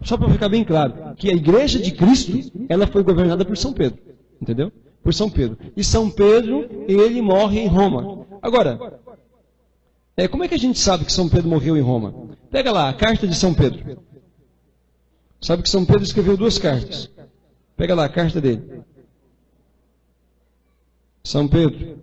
só para ficar bem claro, que a igreja de Cristo, ela foi governada por São Pedro. Entendeu? Por São Pedro. E São Pedro, ele morre em Roma. Agora, como é que a gente sabe que São Pedro morreu em Roma? Pega lá, a carta de São Pedro. Sabe que São Pedro escreveu 2 cartas. Pega lá a carta dele. São Pedro.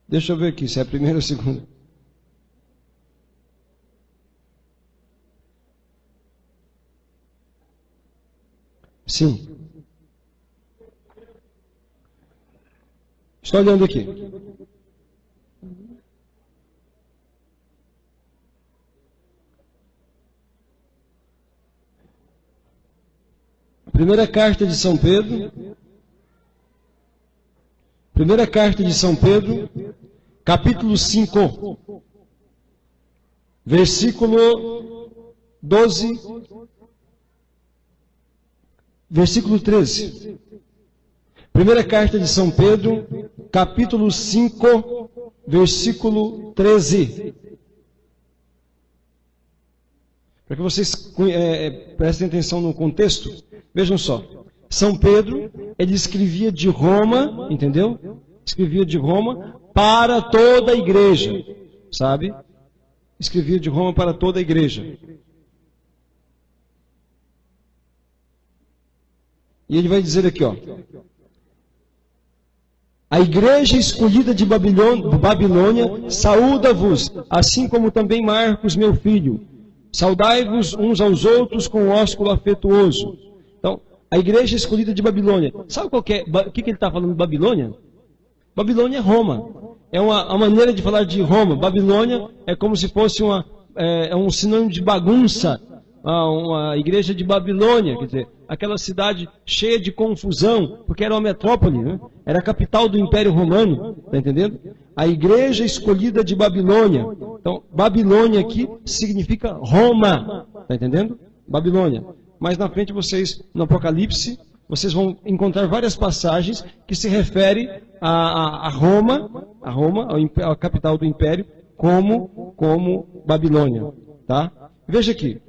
Deixa eu ver aqui, se é a primeira ou a segunda. Sim. Estou olhando aqui. Primeira carta de São Pedro. Primeira carta de São Pedro, capítulo 5, versículo 12, versículo 13. Primeira carta de São Pedro, capítulo 5, versículo 13. Para que vocês prestem atenção no contexto, vejam só. São Pedro, ele escrevia de Roma, entendeu? Escrevia de Roma para toda a igreja, sabe? Escrevia de Roma para toda a igreja. E ele vai dizer aqui, ó. A igreja escolhida de Babilônia saúda-vos, assim como também Marcos, meu filho. Saudai-vos uns aos outros com ósculo afetuoso. Então, a igreja escolhida de Babilônia. Sabe o que ele está falando de Babilônia? Babilônia é Roma. É uma maneira de falar de Roma. Babilônia é como se fosse um sinônimo de bagunça. Uma igreja de Babilônia, quer dizer, aquela cidade cheia de confusão, porque era uma metrópole, né? Era a capital do Império Romano, está entendendo? A igreja escolhida de Babilônia. Então, Babilônia aqui significa Roma, está entendendo? Babilônia. Mais na frente vocês, no Apocalipse, vocês vão encontrar várias passagens que se referem a Roma, a capital do Império, como Babilônia, tá? Veja aqui.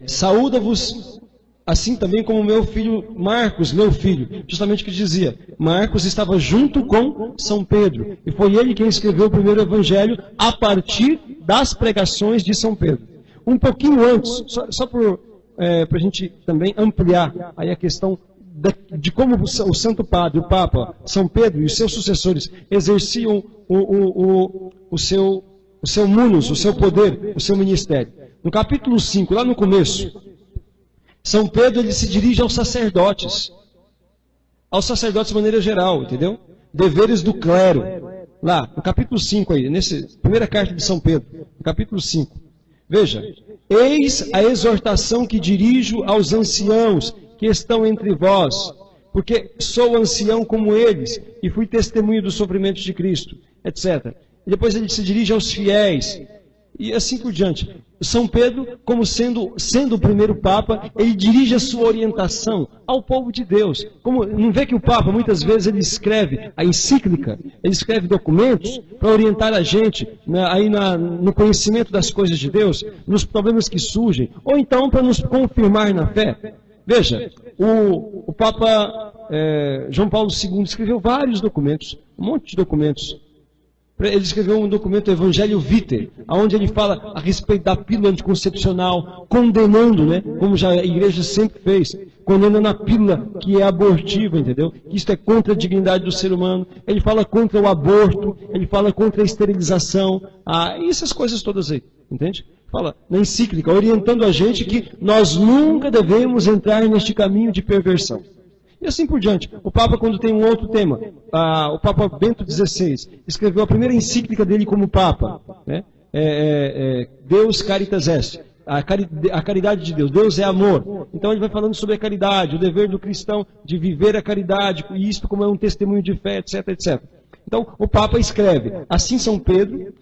Saúda-vos, assim também como meu filho Marcos, meu filho. Justamente o que dizia. Marcos estava junto com São Pedro. E foi ele quem escreveu o primeiro evangelho a partir das pregações de São Pedro. Um pouquinho antes, só para a gente também ampliar aí a questão de como o Santo Padre, o Papa, São Pedro e os seus sucessores exerciam o seu munus, o seu poder, o seu ministério. No capítulo 5, lá no começo, São Pedro ele se dirige aos sacerdotes de maneira geral, entendeu? Deveres do clero. Lá, no capítulo 5 aí, primeira carta de São Pedro, no capítulo 5. Veja, eis a exortação que dirijo aos anciãos que estão entre vós, porque sou ancião como eles, e fui testemunho dos sofrimentos de Cristo, etc. E depois ele se dirige aos fiéis, e assim por diante. São Pedro, como sendo o primeiro Papa, ele dirige a sua orientação ao povo de Deus. Não vê que o Papa, muitas vezes, ele escreve a encíclica, ele escreve documentos para orientar a gente no conhecimento das coisas de Deus, nos problemas que surgem, ou então para nos confirmar na fé. Veja, o Papa João Paulo II escreveu vários documentos, um monte de documentos. Ele escreveu um documento, Evangelho Vitae, onde ele fala a respeito da pílula anticoncepcional, condenando, né, como já a igreja sempre fez, condenando a pílula que é abortiva, entendeu? Que isso é contra a dignidade do ser humano. Ele fala contra o aborto, ele fala contra a esterilização, e essas coisas todas aí, entende? Fala na encíclica, orientando a gente que nós nunca devemos entrar neste caminho de perversão. E assim por diante. O Papa, quando tem um outro tema, o Papa Bento XVI escreveu a primeira encíclica dele como Papa, né? Deus Caritas Est, a caridade de Deus. Deus é amor. Então ele vai falando sobre a caridade, o dever do cristão de viver a caridade, e isto como é um testemunho de fé, etc, etc. Então o Papa escreve, assim São Pedro,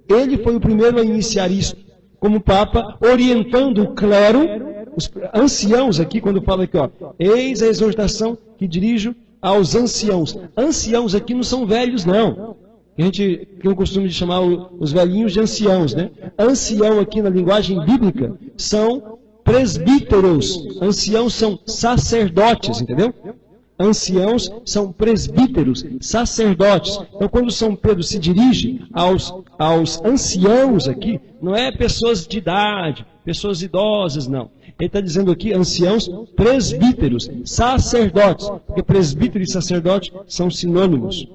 ele foi o primeiro a iniciar isso como Papa, orientando o clero, os anciãos aqui, quando fala aqui, ó, eis a exortação que dirijo aos anciãos. Anciãos aqui não são velhos, não. A gente tem o costume de chamar os velhinhos de anciãos, né? Ancião aqui na linguagem bíblica são presbíteros. Anciãos são sacerdotes, entendeu? Anciãos são presbíteros, sacerdotes. Então, quando São Pedro se dirige aos anciãos aqui, não é pessoas de idade, pessoas idosas, não. Ele está dizendo aqui, anciãos, presbíteros, sacerdotes, porque presbítero e sacerdote são sinônimos.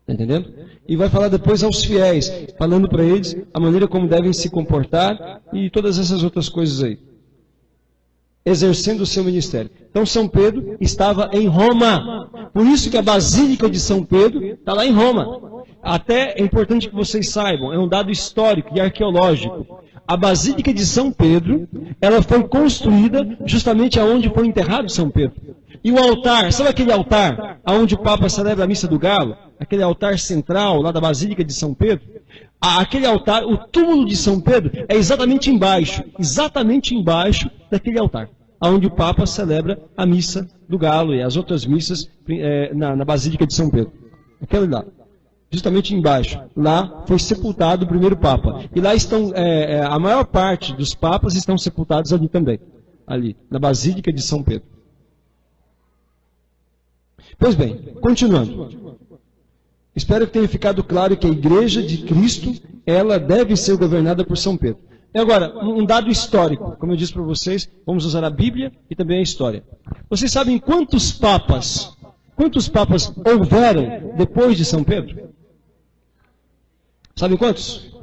Está entendendo? E vai falar depois aos fiéis, falando para eles a maneira como devem se comportar e todas essas outras coisas aí. Exercendo o seu ministério. Então São Pedro estava em Roma. Por isso que a Basílica de São Pedro está lá em Roma. Até é importante que vocês saibam, é um dado histórico e arqueológico. A Basílica de São Pedro, ela foi construída justamente aonde foi enterrado São Pedro. E o altar, sabe aquele altar aonde o Papa celebra a Missa do Galo? Aquele altar central lá da Basílica de São Pedro? Aquele altar, o túmulo de São Pedro é exatamente embaixo daquele altar, aonde o Papa celebra a Missa do Galo e as outras missas na Basílica de São Pedro. Aquele lá. Justamente embaixo. Lá foi sepultado o primeiro Papa. E lá estão, a maior parte dos Papas estão sepultados ali também. Ali, na Basílica de São Pedro. Pois bem, continuando. Espero que tenha ficado claro que a Igreja de Cristo, ela deve ser governada por São Pedro. E agora, um dado histórico. Como eu disse para vocês, vamos usar a Bíblia e também a história. Vocês sabem quantos papas houveram depois de São Pedro? Sabem quantos?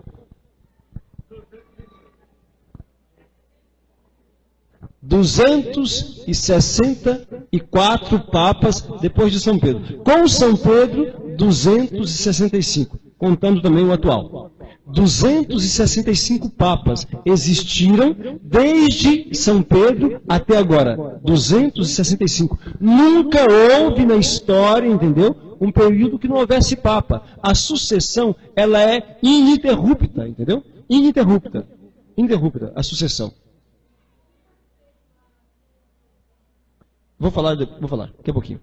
...264 papas depois de São Pedro. Com São Pedro, 265, contando também o atual. 265 papas existiram desde São Pedro até agora. 265. Nunca houve na história, entendeu? Um período que não houvesse papa. A sucessão, ela é ininterrupta, entendeu? Ininterrupta. Ininterrupta, a sucessão. Vou falar daqui a pouquinho.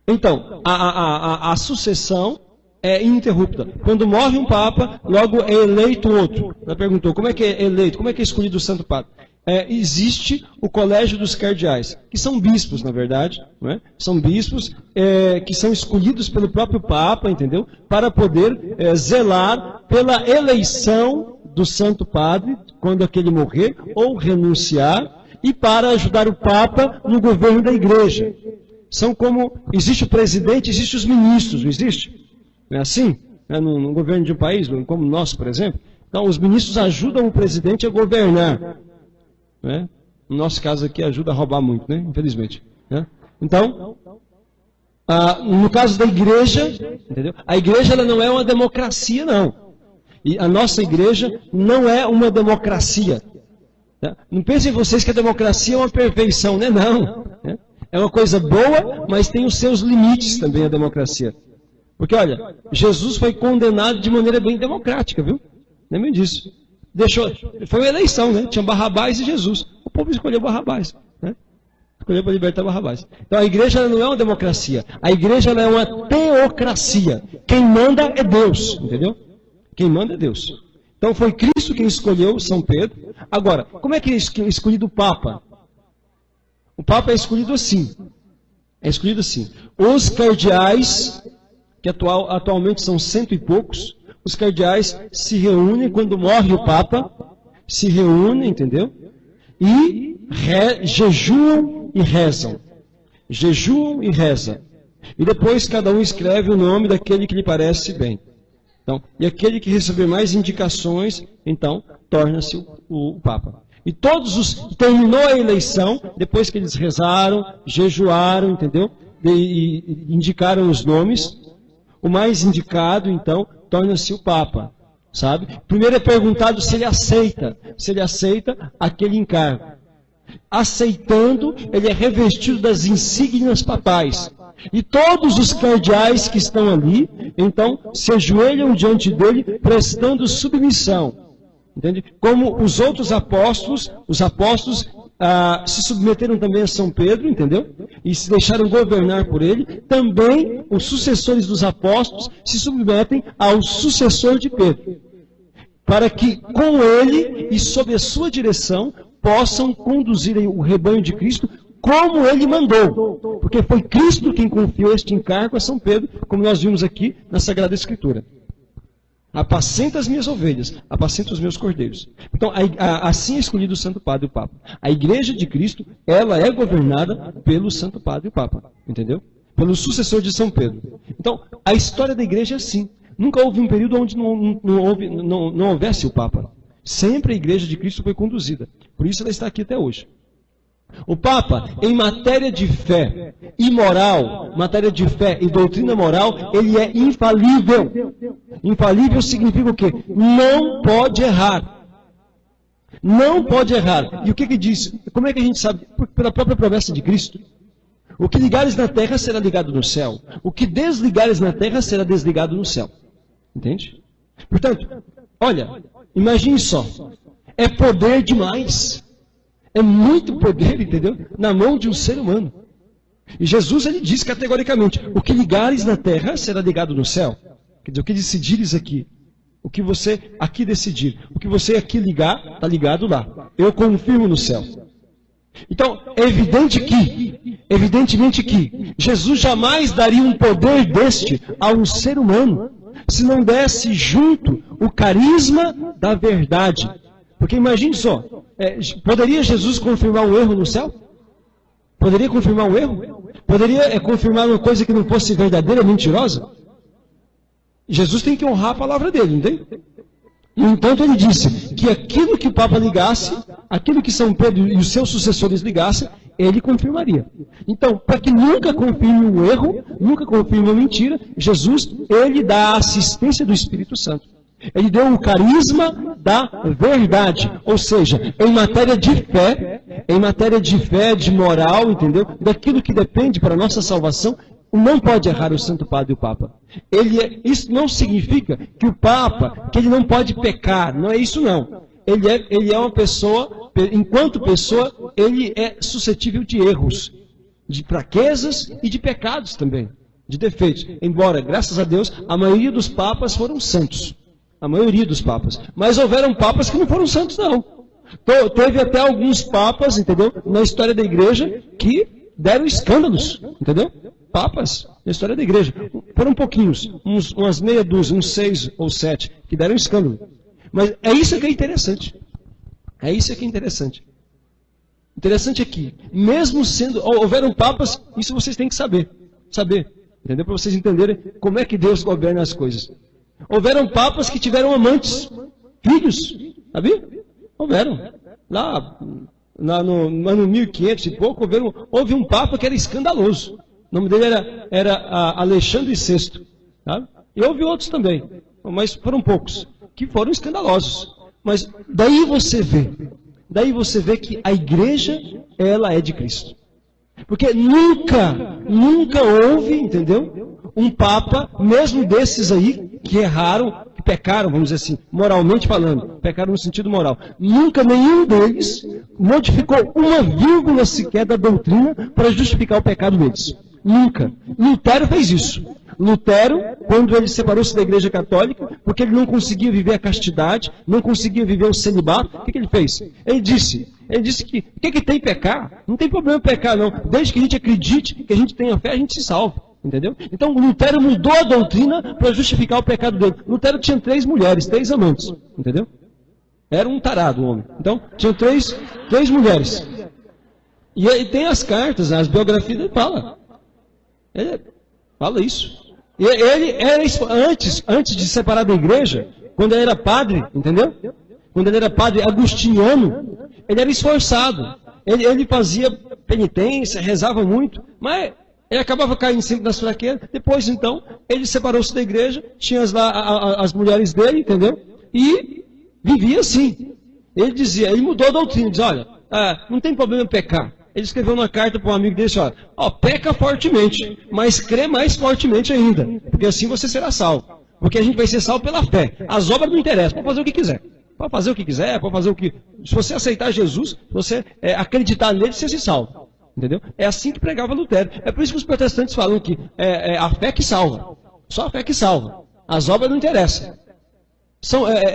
Então, a sucessão é ininterrupta. Quando morre um Papa, logo é eleito outro. Ela perguntou, como é que é eleito? Como é que é escolhido o Santo Padre? Existe o Colégio dos Cardeais, que são bispos, na verdade. Não é? São bispos que são escolhidos pelo próprio Papa, entendeu? Para poder zelar pela eleição do Santo Padre, quando aquele morrer ou renunciar, e para ajudar o Papa no governo da Igreja. São como, existe o presidente, existe os ministros, não existe? Não é assim? No governo de um país, como o nosso, por exemplo. Então, os ministros ajudam o presidente a governar. Né? No nosso caso aqui, ajuda a roubar muito, né? Infelizmente. Né? Então, no caso da igreja, entendeu? A igreja ela não é uma democracia, não. E a nossa igreja não é uma democracia. Não pensem vocês que a democracia é uma perfeição, né? Não. É uma coisa boa, mas tem os seus limites também a democracia. Porque, olha, Jesus foi condenado de maneira bem democrática, viu? Lembrem disso. Foi uma eleição, né? Tinha Barrabás e Jesus. O povo escolheu Barrabás. Né? Escolheu para libertar Barrabás. Então a igreja ela não é uma democracia. A igreja ela é uma teocracia. Quem manda é Deus, entendeu? Quem manda é Deus. Então foi Cristo quem escolheu São Pedro. Agora, como é que é escolhido o Papa? O Papa é escolhido assim. É escolhido assim. Os cardeais, que atualmente são 100 e poucos, os cardeais se reúnem quando morre o Papa, se reúnem, entendeu? E jejuam e rezam. Jejuam e rezam. E depois cada um escreve o nome daquele que lhe parece bem. Então, e aquele que receber mais indicações, então, torna-se o Papa. E terminou a eleição, depois que eles rezaram, jejuaram, entendeu? E indicaram os nomes, o mais indicado, então, torna-se o Papa, sabe? Primeiro é perguntado se ele aceita aquele encargo. Aceitando, ele é revestido das insígnias papais. E todos os cardeais que estão ali, então, se ajoelham diante dele, prestando submissão. Entende? Como os outros apóstolos, se submeteram também a São Pedro, entendeu? E se deixaram governar por ele, também os sucessores dos apóstolos se submetem ao sucessor de Pedro. Para que com ele e sob a sua direção possam conduzir o rebanho de Cristo como ele mandou. Porque foi Cristo quem confiou este encargo a São Pedro, como nós vimos aqui na Sagrada Escritura. Apacenta as minhas ovelhas, apacenta os meus cordeiros. Então, assim é escolhido o Santo Padre e o Papa. A Igreja de Cristo, ela é governada pelo Santo Padre e o Papa. Entendeu? Pelo sucessor de São Pedro. Então, a história da Igreja é assim. Nunca houve um período onde não houvesse o Papa. Sempre a Igreja de Cristo foi conduzida. Por isso ela está aqui até hoje. O Papa, em matéria de fé e moral, matéria de fé e doutrina moral, ele é infalível. Infalível significa o quê? Não pode errar. Não pode errar. E o que diz? Como é que a gente sabe? Pela própria promessa de Cristo. O que ligares na terra será ligado no céu. O que desligares na terra será desligado no céu. Entende? Portanto, olha, imagine só. É poder demais. É muito poder, entendeu? Na mão de um ser humano. E Jesus, ele diz categoricamente, o que ligares na terra será ligado no céu. Quer dizer, o que decidires aqui, o que você aqui decidir, o que você aqui ligar, está ligado lá. Eu confirmo no céu. Então, é evidentemente que Jesus jamais daria um poder deste a um ser humano, se não desse junto o carisma da verdade. Porque imagine só, poderia Jesus confirmar um erro no céu? Poderia confirmar um erro? Poderia confirmar uma coisa que não fosse verdadeira, mentirosa? Jesus tem que honrar a palavra dele, entende? E entanto ele disse que aquilo que o Papa ligasse, aquilo que São Pedro e os seus sucessores ligassem, ele confirmaria. Então, para que nunca confirme um erro, nunca confirme uma mentira, Jesus, ele dá a assistência do Espírito Santo. Ele deu o carisma da verdade, ou seja, em matéria de fé, de moral, entendeu? Daquilo que depende para a nossa salvação, não pode errar o Santo Padre e o Papa. Isso não significa que o Papa, que ele não pode pecar, não é isso não. Ele é uma pessoa, enquanto pessoa, ele é suscetível de erros, de fraquezas e de pecados também, de defeitos. Embora, graças a Deus, a maioria dos papas foram santos. A maioria dos papas. Mas houveram papas que não foram santos, não. Teve até alguns papas, entendeu? Na história da igreja, que deram escândalos, entendeu? Papas na história da igreja. Foram pouquinhos, umas meia dúzia, uns 6 ou 7, que deram escândalo. Mas é isso que é interessante. É isso que é interessante. Interessante é que, mesmo sendo, houveram papas, isso vocês têm que saber. Entendeu? Para vocês entenderem como é que Deus governa as coisas. Houveram papas que tiveram amantes, filhos, sabia? Houveram. Lá no ano 1500 e pouco, houve um papa que era escandaloso. O nome dele era Alexandre VI. Tá? E houve outros também, mas foram poucos, que foram escandalosos. Mas daí você vê que a igreja, ela é de Cristo. Porque nunca houve, entendeu? Um papa, mesmo desses aí, que erraram, que pecaram, vamos dizer assim, moralmente falando, pecaram no sentido moral. Nunca nenhum deles modificou uma vírgula sequer da doutrina para justificar o pecado deles. Nunca. Lutero fez isso. Lutero, quando ele separou-se da Igreja Católica, porque ele não conseguia viver a castidade, não conseguia viver o celibato, o que ele fez? Ele disse que o que tem pecar? Não tem problema pecar, não. Desde que a gente acredite, que a gente tenha fé, a gente se salva. Entendeu? Então Lutero mudou a doutrina para justificar o pecado dele. Lutero tinha 3 mulheres, 3 amantes. Entendeu? Era um tarado o homem. Então, tinha três mulheres. E aí tem as cartas, as biografias, ele fala. Ele fala isso. E ele era antes de se separar da igreja, quando ele era padre, entendeu? Quando ele era padre agustiniano, ele era esforçado. Ele fazia penitência, rezava muito, mas ele acabava caindo sempre nas fraquezas. Depois, então, ele separou-se da igreja, tinha as mulheres dele, entendeu? E vivia assim. Ele mudou a doutrina, diz, olha, não tem problema pecar. Ele escreveu uma carta para um amigo dele, olha, peca fortemente, mas crê mais fortemente ainda, porque assim você será salvo. Porque a gente vai ser salvo pela fé. As obras não interessam, pode fazer o que quiser. Pode fazer o que quiser, pode fazer o que... Se você aceitar Jesus, se você acreditar nele, você se salva. Entendeu? É assim que pregava Lutero. É por isso que os protestantes falam que é a fé que salva. Só a fé que salva. As obras não interessam.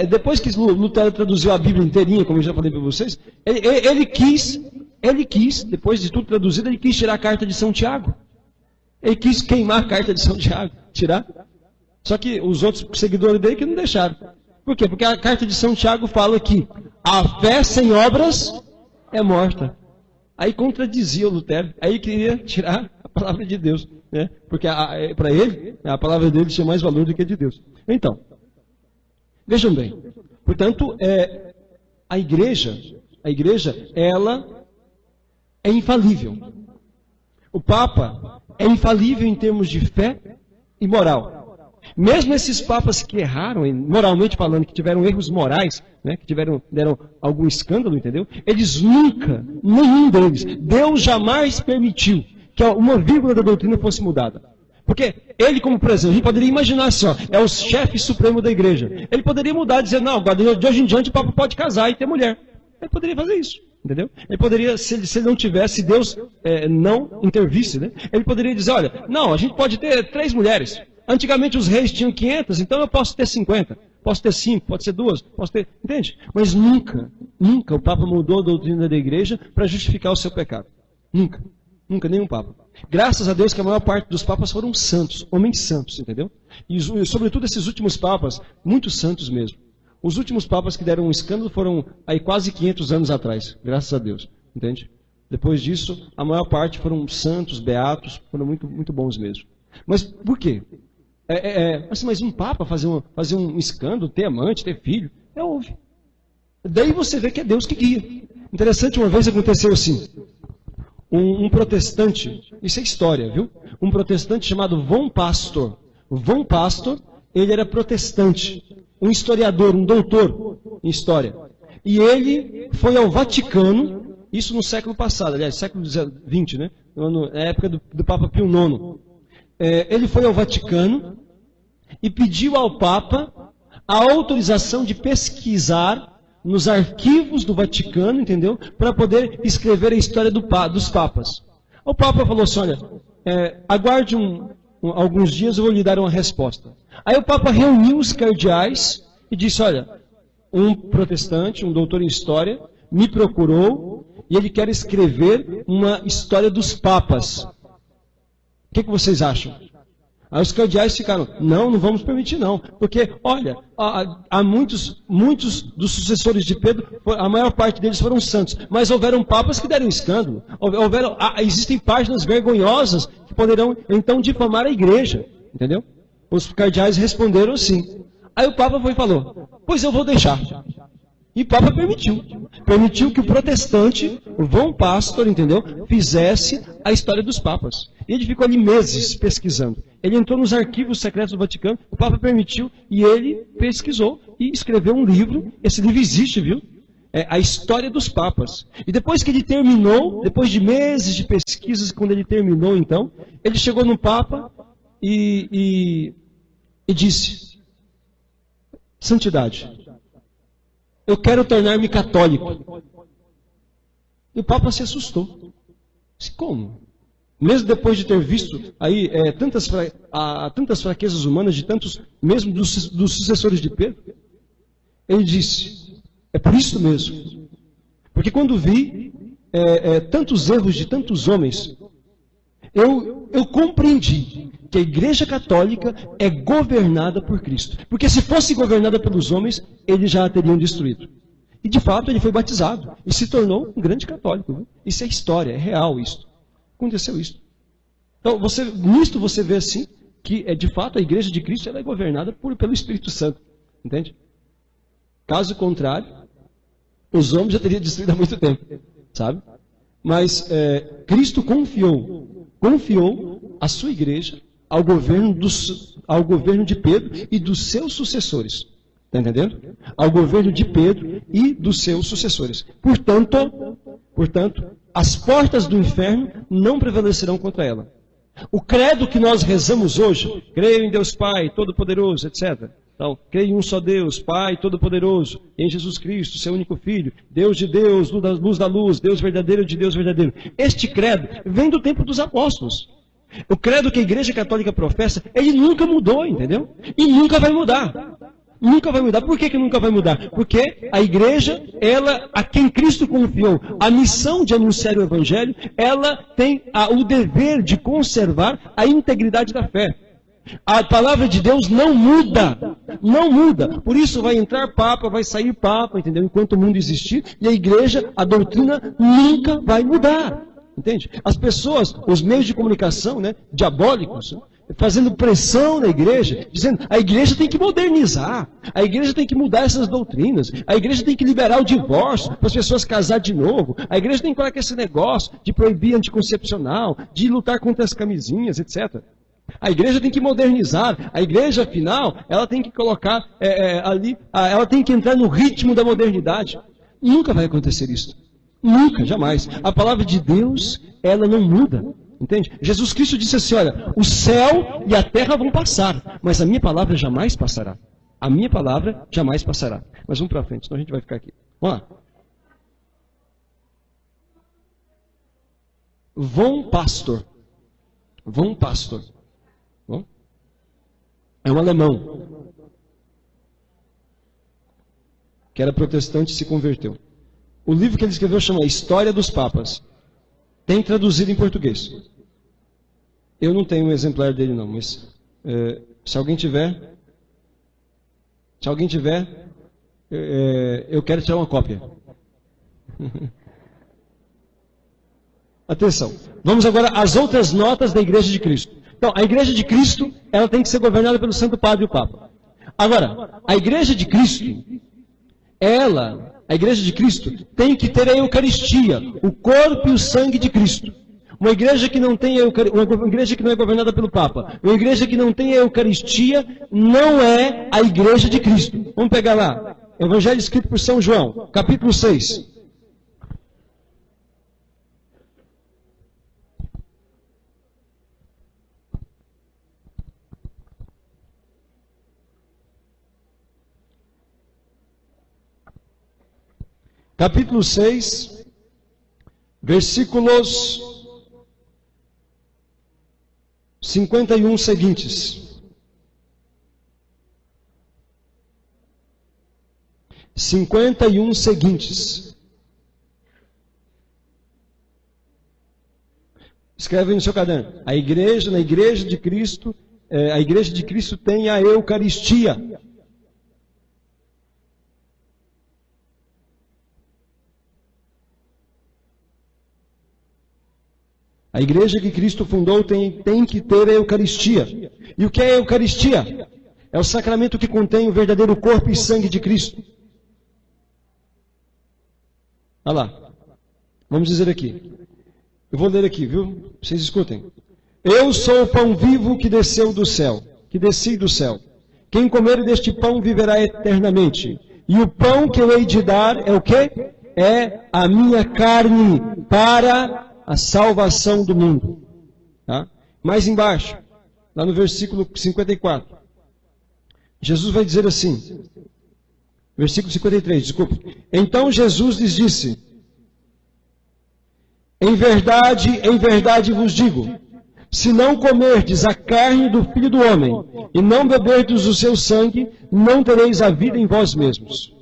Depois que Lutero traduziu a Bíblia inteirinha, como eu já falei para vocês, ele quis, depois de tudo traduzido, ele quis tirar a carta de São Tiago. Ele quis queimar a carta de São Tiago, tirar. Só que os outros seguidores dele que não deixaram. Por quê? Porque a carta de São Tiago fala que a fé sem obras é morta. Aí contradizia o Lutero. Aí queria tirar a palavra de Deus. Né? Porque para ele, a palavra dele tinha mais valor do que a de Deus. Então, vejam bem. Portanto, a igreja, ela é infalível. O Papa é infalível em termos de fé e moral. Mesmo esses papas que erraram, moralmente falando, que tiveram erros morais, né, que deram algum escândalo, entendeu? Eles nunca, nenhum deles, Deus jamais permitiu que uma vírgula da doutrina fosse mudada. Porque ele, como presidente, a gente poderia imaginar assim, ó, é o chefe supremo da igreja. Ele poderia mudar e dizer, não, agora de hoje em diante o Papa pode casar e ter mulher. Ele poderia fazer isso, entendeu? Ele poderia, se ele não tivesse, se Deus não intervisse, né? Ele poderia dizer, olha, não, a gente pode ter 3 mulheres. Antigamente os reis tinham 500, então eu posso ter 50. Posso ter 5, pode ser 2, posso ter... Entende? Mas nunca o Papa mudou a doutrina da igreja para justificar o seu pecado. Nunca. Nunca, nenhum Papa. Graças a Deus que a maior parte dos Papas foram santos, homens santos, entendeu? E sobretudo esses últimos Papas, muito santos mesmo. Os últimos Papas que deram um escândalo foram aí quase 500 anos atrás, graças a Deus, entende? Depois disso, a maior parte foram santos, beatos, foram muito, muito bons mesmo. Mas por quê? Mas um Papa fazer um escândalo, ter amante, ter filho, houve. Daí você vê que é Deus que guia. Interessante, uma vez aconteceu assim. Um protestante, isso é história, viu? Um protestante chamado Von Pastor. Von Pastor, ele era protestante, um historiador, um doutor em história. E ele foi ao Vaticano, isso no século passado, aliás, século XX, né? Na época do Papa Pio IX. Ele foi ao Vaticano e pediu ao Papa a autorização de pesquisar nos arquivos do Vaticano, entendeu? Para poder escrever a história dos Papas. O Papa falou assim, olha, aguarde alguns dias, eu vou lhe dar uma resposta. Aí o Papa reuniu os cardeais e disse, olha, um protestante, um doutor em história, me procurou e ele quer escrever uma história dos Papas. O que vocês acham? Aí os cardeais ficaram, não vamos permitir não. Porque, olha, há muitos dos sucessores de Pedro, a maior parte deles foram santos. Mas houveram papas que deram escândalo. Existem páginas vergonhosas que poderão, então, difamar a igreja. Entendeu? Os cardeais responderam assim. Aí o Papa foi e falou, pois eu vou deixar. E o Papa permitiu. Permitiu que o protestante, o Von Pastor, entendeu, fizesse a história dos Papas. E ele ficou ali meses pesquisando. Ele entrou nos arquivos secretos do Vaticano, o Papa permitiu, e ele pesquisou e escreveu um livro. Esse livro existe, viu? É a história dos Papas. E depois que ele terminou, depois de meses de pesquisas, quando ele terminou, então, ele chegou no Papa e disse, santidade, eu quero tornar-me católico. E o Papa se assustou. Disse, como? Mesmo depois de ter visto aí tantas fraquezas humanas de tantos, mesmo dos sucessores de Pedro, ele disse, é por isso mesmo. Porque quando vi tantos erros de tantos homens, eu compreendi que a Igreja Católica é governada por Cristo. Porque se fosse governada pelos homens, eles já a teriam destruído. E de fato ele foi batizado e se tornou um grande católico. Viu? Isso é história, é real isso. Aconteceu isso. Então, nisto você vê assim, que de fato a Igreja de Cristo ela é governada pelo Espírito Santo. Entende? Caso contrário, os homens já teriam destruído há muito tempo. Sabe? Mas Cristo confiou a sua igreja ao governo de Pedro e dos seus sucessores. Está entendendo? Ao governo de Pedro e dos seus sucessores. Portanto, as portas do inferno não prevalecerão contra ela. O credo que nós rezamos hoje, creio em Deus Pai, Todo-Poderoso, etc. Então, creio em um só Deus, Pai Todo-Poderoso, em Jesus Cristo, seu único Filho, Deus de Deus, luz da luz, Deus verdadeiro de Deus verdadeiro. Este credo vem do tempo dos apóstolos. O credo que a Igreja Católica professa, ele nunca mudou, entendeu? E nunca vai mudar. Nunca vai mudar. Por que nunca vai mudar? Porque a igreja, ela, a quem Cristo confiou a missão de anunciar o Evangelho, ela tem o dever de conservar a integridade da fé. A palavra de Deus não muda. Não muda. Por isso vai entrar Papa, vai sair Papa, entendeu? Enquanto o mundo existir, e a igreja, a doutrina nunca vai mudar. Entende? As pessoas, os meios de comunicação, né, diabólicos, fazendo pressão na igreja, dizendo a igreja tem que modernizar, a igreja tem que mudar essas doutrinas, a igreja tem que liberar o divórcio para as pessoas casar de novo, a igreja tem que colocar esse negócio de proibir anticoncepcional, de lutar contra as camisinhas, etc. A igreja tem que modernizar, a igreja, afinal, ela tem que colocar ali, ela tem que entrar no ritmo da modernidade. Nunca vai acontecer isso. Nunca, jamais. A palavra de Deus, ela não muda. Entende? Jesus Cristo disse assim, olha, o céu e a terra vão passar, mas a minha palavra jamais passará. A minha palavra jamais passará. Mas vamos para frente, senão a gente vai ficar aqui. Vamos lá. Von Pastor. Von Pastor. Bom? É um alemão. Que era protestante e se converteu. O livro que ele escreveu chama História dos Papas. Tem traduzido em português. Eu não tenho um exemplar dele não, mas se alguém tiver, eu quero tirar uma cópia. Atenção. Vamos agora às outras notas da Igreja de Cristo. Então, a Igreja de Cristo, ela tem que ser governada pelo Santo Padre e o Papa. Agora, a Igreja de Cristo, a Igreja de Cristo tem que ter a Eucaristia, o corpo e o sangue de Cristo. Uma igreja que não tem uma igreja que não é governada pelo Papa, uma igreja que não tem a Eucaristia, não é a Igreja de Cristo. Vamos pegar lá, Evangelho escrito por São João, capítulo 6. Capítulo 6, versículos 51 seguintes. 51 seguintes. Escreve no seu caderno. Na Igreja de Cristo, a Igreja de Cristo tem a Eucaristia. A igreja que Cristo fundou tem que ter a Eucaristia. E o que é a Eucaristia? É o sacramento que contém o verdadeiro corpo e sangue de Cristo. Olha lá. Vamos dizer aqui. Eu vou ler aqui, viu? Vocês escutem. Eu sou o pão vivo que desceu do céu, que desci do céu. Quem comer deste pão viverá eternamente. E o pão que eu hei de dar é o quê? É a minha carne para a salvação do mundo. Tá? Mais embaixo, lá no versículo 54, Jesus vai dizer assim, versículo 53, desculpe. Então Jesus lhes disse, em verdade vos digo, se não comerdes a carne do Filho do Homem, e não beberdes o seu sangue, não tereis a vida em vós mesmos.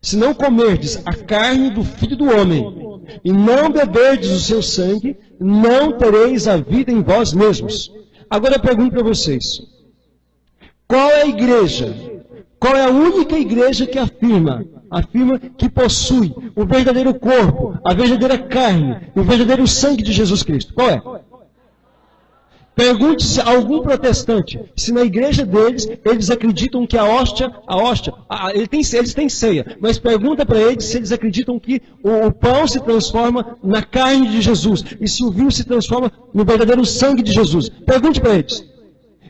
Se não comerdes a carne do Filho do Homem, e não beberdes o seu sangue, não tereis a vida em vós mesmos. Agora eu pergunto para vocês, qual é a igreja, qual é a única igreja que afirma que possui o verdadeiro corpo, a verdadeira carne, o verdadeiro sangue de Jesus Cristo? Qual é? Pergunte-se a algum protestante se na igreja deles, eles acreditam que a hóstia, eles têm ceia, mas pergunta para eles se eles acreditam que o pão se transforma na carne de Jesus e se o vinho se transforma no verdadeiro sangue de Jesus. Pergunte para eles.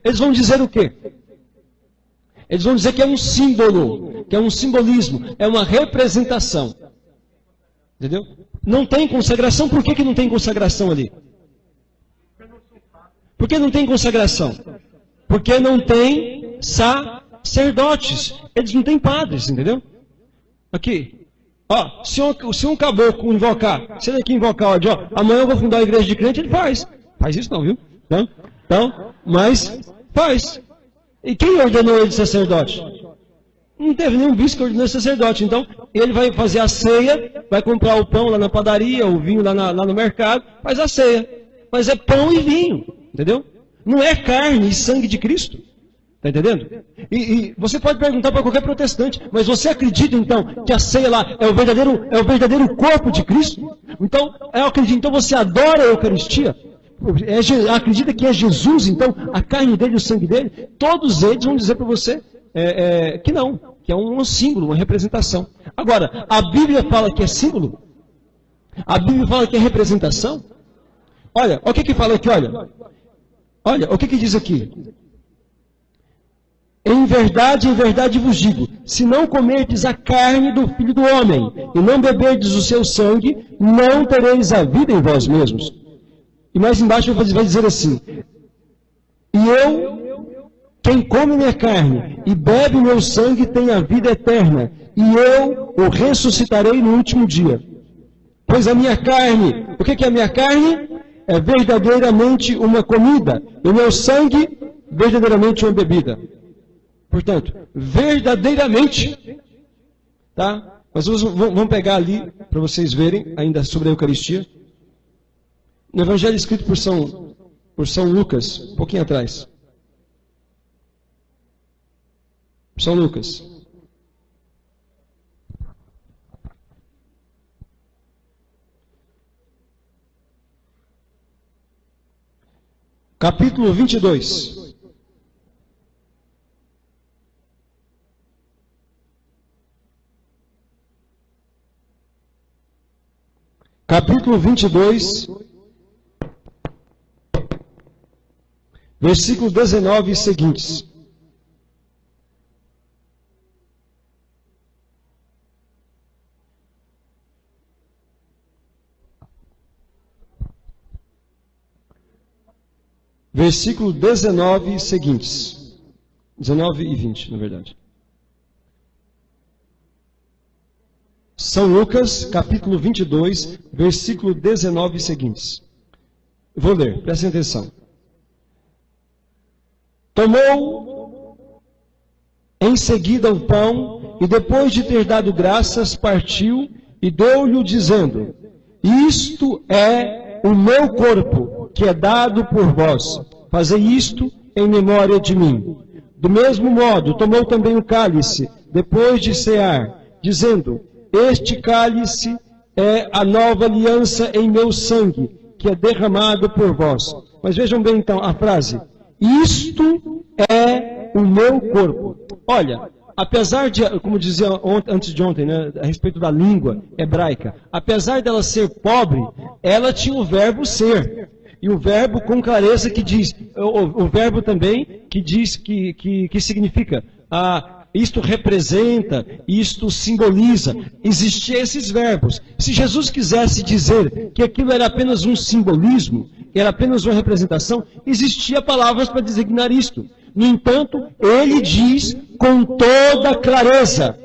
Eles vão dizer o quê? Eles vão dizer que é um símbolo, que é um simbolismo, é uma representação. Entendeu? Não tem consagração, por que não tem consagração ali? Por que não tem consagração? Porque não tem sacerdotes. Eles não têm padres, entendeu? Aqui. Ó, se um caboclo invocar, se ele aqui invocar, ó, amanhã eu vou fundar a igreja de crente, ele faz. Faz isso não, viu? Então, mas faz. E quem ordenou ele de sacerdote? Não teve nenhum bispo que ordenou sacerdote. Então, ele vai fazer a ceia, vai comprar o pão lá na padaria, o vinho lá no mercado, faz a ceia. Mas é pão e vinho. Entendeu? Não é carne e sangue de Cristo. Está entendendo? E você pode perguntar para qualquer protestante, mas você acredita então que a ceia lá é o verdadeiro corpo de Cristo? Então, eu acredito. Então você adora a Eucaristia? acredita que é Jesus, então a carne dele e o sangue dele, todos eles vão dizer para você que não, que é um símbolo, uma representação. Agora, a Bíblia fala que é símbolo? A Bíblia fala que é representação? Olha, o que fala aqui, olha. Olha, o que diz aqui? Em verdade vos digo, se não comerdes a carne do Filho do Homem, e não beberdes o seu sangue, não tereis a vida em vós mesmos. E mais embaixo vai dizer assim, quem come minha carne e bebe meu sangue tem a vida eterna, e eu o ressuscitarei no último dia. Pois a minha carne, o que é a minha carne? É verdadeiramente uma comida, e o meu sangue, verdadeiramente uma bebida. Portanto, verdadeiramente, tá? Mas vamos pegar ali, para vocês verem, ainda sobre a Eucaristia. No Evangelho escrito por São Lucas, um pouquinho atrás. São Lucas. Capítulo 22. Capítulo 22, versículo 19 e seguintes. Versículo 19 e seguintes. 19 e 20, na verdade. São Lucas, capítulo 22, versículo 19 e seguintes. Vou ler, prestem atenção. Tomou em seguida o pão, e depois de ter dado graças, partiu e deu-lhe dizendo, isto é o meu corpo, que é dado por vós. Fazei isto em memória de mim. Do mesmo modo, tomou também o cálice, depois de cear, dizendo, este cálice é a nova aliança em meu sangue, que é derramado por vós. Mas vejam bem então a frase. Isto é o meu corpo. Olha, apesar de, como dizia antes de ontem, né, a respeito da língua hebraica, apesar dela ser pobre, ela tinha o verbo ser. E o verbo com clareza que diz, o verbo também que diz que significa isto representa, isto simboliza. Existiam esses verbos. Se Jesus quisesse dizer que aquilo era apenas um simbolismo, era apenas uma representação, existia palavras para designar isto. No entanto, ele diz com toda clareza,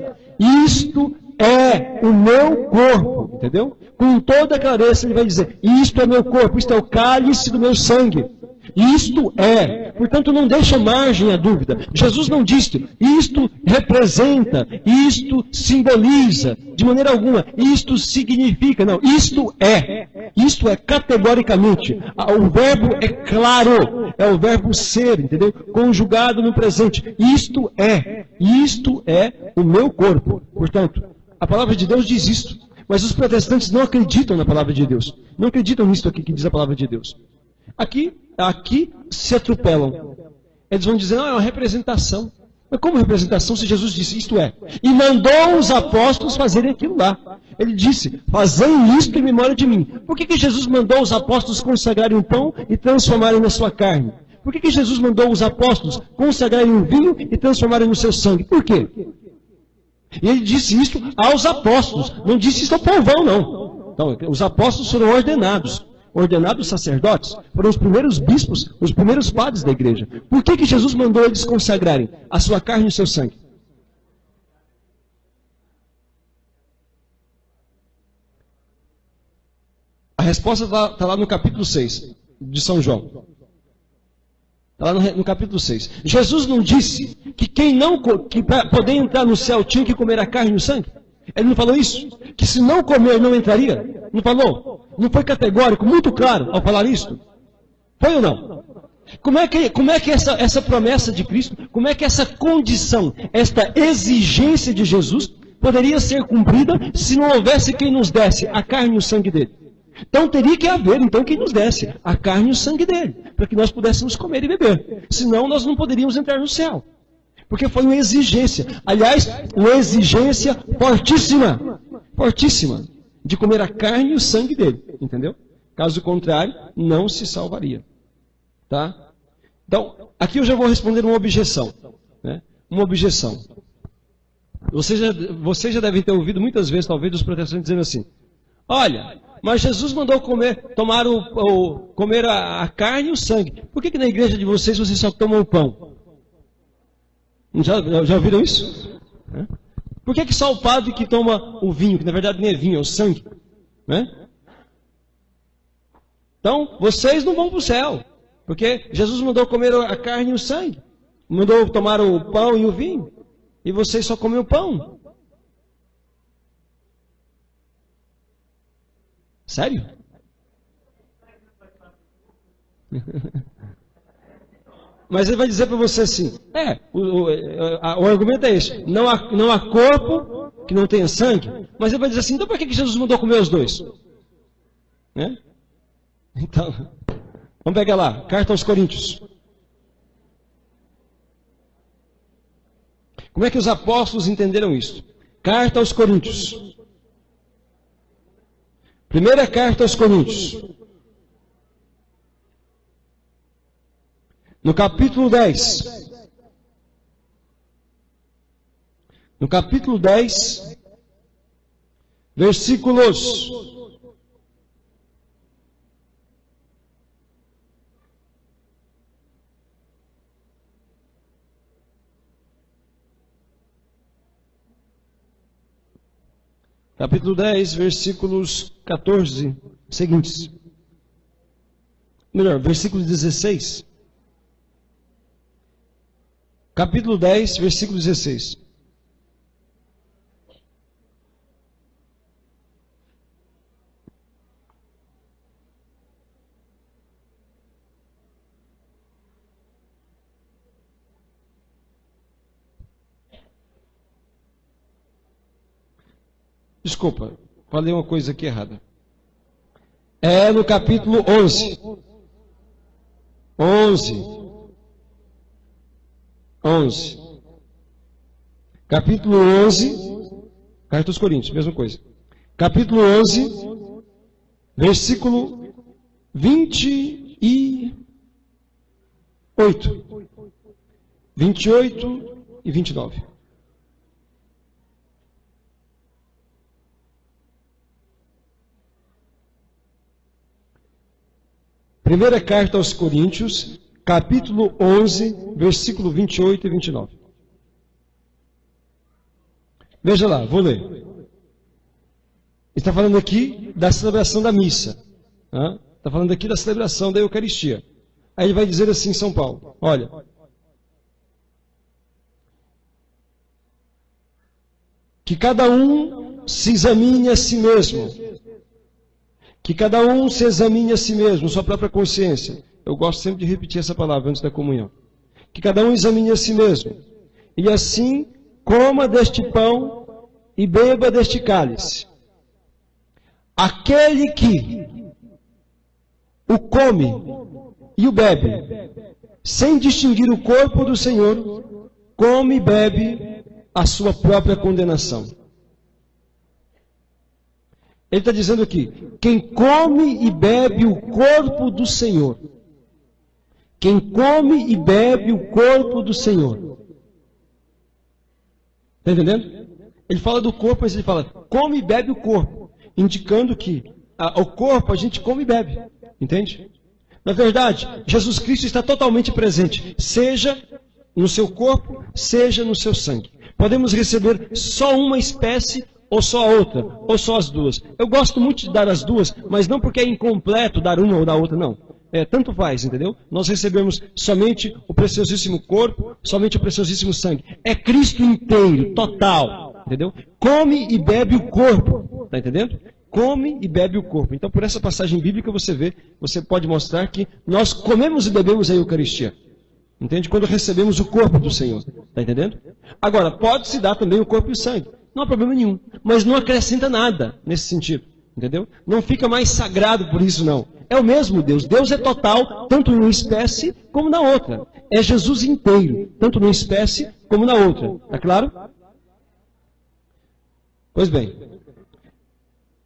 isto é o meu corpo, entendeu? Com toda clareza ele vai dizer, isto é meu corpo, isto é o cálice do meu sangue. Isto é, portanto não deixa margem à dúvida. Jesus não disse, isto representa, isto simboliza, de maneira alguma, isto significa, não, isto é categoricamente, o verbo é claro, é o verbo ser, entendeu? Conjugado no presente, isto é o meu corpo. Portanto, a palavra de Deus diz isto, mas os protestantes não acreditam na palavra de Deus, não acreditam nisto aqui que diz a palavra de Deus. Aqui se atropelam. Eles vão dizer, não, é uma representação. Mas como representação se Jesus disse, isto é? E mandou os apóstolos fazerem aquilo lá. Ele disse, fazei isto em memória de mim. Por que Jesus mandou os apóstolos consagrarem o pão e transformarem na sua carne? Por que Jesus mandou os apóstolos consagrarem o vinho e transformarem no seu sangue? Por quê? E ele disse isso aos apóstolos, não disse isso ao povão, não. Então, os apóstolos foram ordenados sacerdotes, foram os primeiros bispos, os primeiros padres da igreja. Por que Jesus mandou eles consagrarem a sua carne e o seu sangue? A resposta está lá no capítulo 6 de São João. Está lá no capítulo 6. Jesus não disse que que para poder entrar no céu tinha que comer a carne e o sangue? Ele não falou isso? Que se não comer não entraria? Não falou? Não foi categórico, muito claro ao falar isso? Foi ou não? Como é que essa promessa de Cristo, como é que essa condição, esta exigência de Jesus poderia ser cumprida se não houvesse quem nos desse a carne e o sangue dele? Então teria que haver, então, quem nos desse a carne e o sangue dele, para que nós pudéssemos comer e beber. Senão nós não poderíamos entrar no céu. Porque foi uma exigência. Aliás, uma exigência fortíssima. Fortíssima. De comer a carne e o sangue dele. Entendeu? Caso contrário, não se salvaria. Tá? Então, aqui eu já vou responder uma objeção. Né? Uma objeção. Vocês já devem ter ouvido muitas vezes, talvez, dos protestantes dizendo assim: olha, mas Jesus mandou comer a carne e o sangue. Por que na igreja de vocês só tomam o pão? Já ouviram isso? Por que só o padre que toma o vinho, que na verdade nem é vinho, é o sangue? Então, vocês não vão para o céu. Porque Jesus mandou comer a carne e o sangue. Mandou tomar o pão e o vinho. E vocês só comem o pão. Sério? Mas ele vai dizer para você assim, o argumento é esse, não há corpo que não tenha sangue, mas ele vai dizer assim, então por que Jesus mandou comer os dois? Então, vamos pegar lá, carta aos Coríntios. Como é que os apóstolos entenderam isso? Carta aos Coríntios. Primeira carta aos Coríntios. No capítulo 10. No capítulo 10, versículos 14 seguintes. Melhor, versículo 16. Capítulo 10, versículo 16. Desculpa, falei uma coisa aqui errada. É no capítulo 11. 11. Capítulo 11. Carta aos Coríntios, mesma coisa. Capítulo 11, versículo 28. 28 e 29. Primeira carta aos Coríntios, capítulo 11, versículo 28 e 29. Veja lá, vou ler. Ele está falando aqui da celebração da missa. Está falando aqui da celebração da Eucaristia. Aí ele vai dizer assim em São Paulo, olha. Que cada um se examine a si mesmo. Que cada um se examine a si mesmo, sua própria consciência. Eu gosto sempre de repetir essa palavra antes da comunhão. Que cada um examine a si mesmo. E assim coma deste pão e beba deste cálice. Aquele que o come e o bebe, sem distinguir o corpo do Senhor, come e bebe a sua própria condenação. Ele está dizendo aqui, quem come e bebe o corpo do Senhor. Quem come e bebe o corpo do Senhor. Está entendendo? Ele fala do corpo, mas ele fala, come e bebe o corpo. Indicando que o corpo a gente come e bebe. Entende? Na verdade, Jesus Cristo está totalmente presente. Seja no seu corpo, seja no seu sangue. Podemos receber só uma espécie ou só a outra, ou só as duas. Eu gosto muito de dar as duas, mas não porque é incompleto dar uma ou dar outra, não. Tanto faz, entendeu? Nós recebemos somente o preciosíssimo corpo, somente o preciosíssimo sangue. É Cristo inteiro, total, entendeu? Come e bebe o corpo, está entendendo? Come e bebe o corpo. Então, por essa passagem bíblica, você pode mostrar que nós comemos e bebemos a Eucaristia. Entende? Quando recebemos o corpo do Senhor, está entendendo? Agora, pode-se dar também o corpo e o sangue. Não há problema nenhum, mas não acrescenta nada nesse sentido. Entendeu? Não fica mais sagrado por isso, não. É o mesmo Deus. Deus é total, tanto numa espécie como na outra. É Jesus inteiro, tanto numa espécie como na outra. Está claro? Pois bem.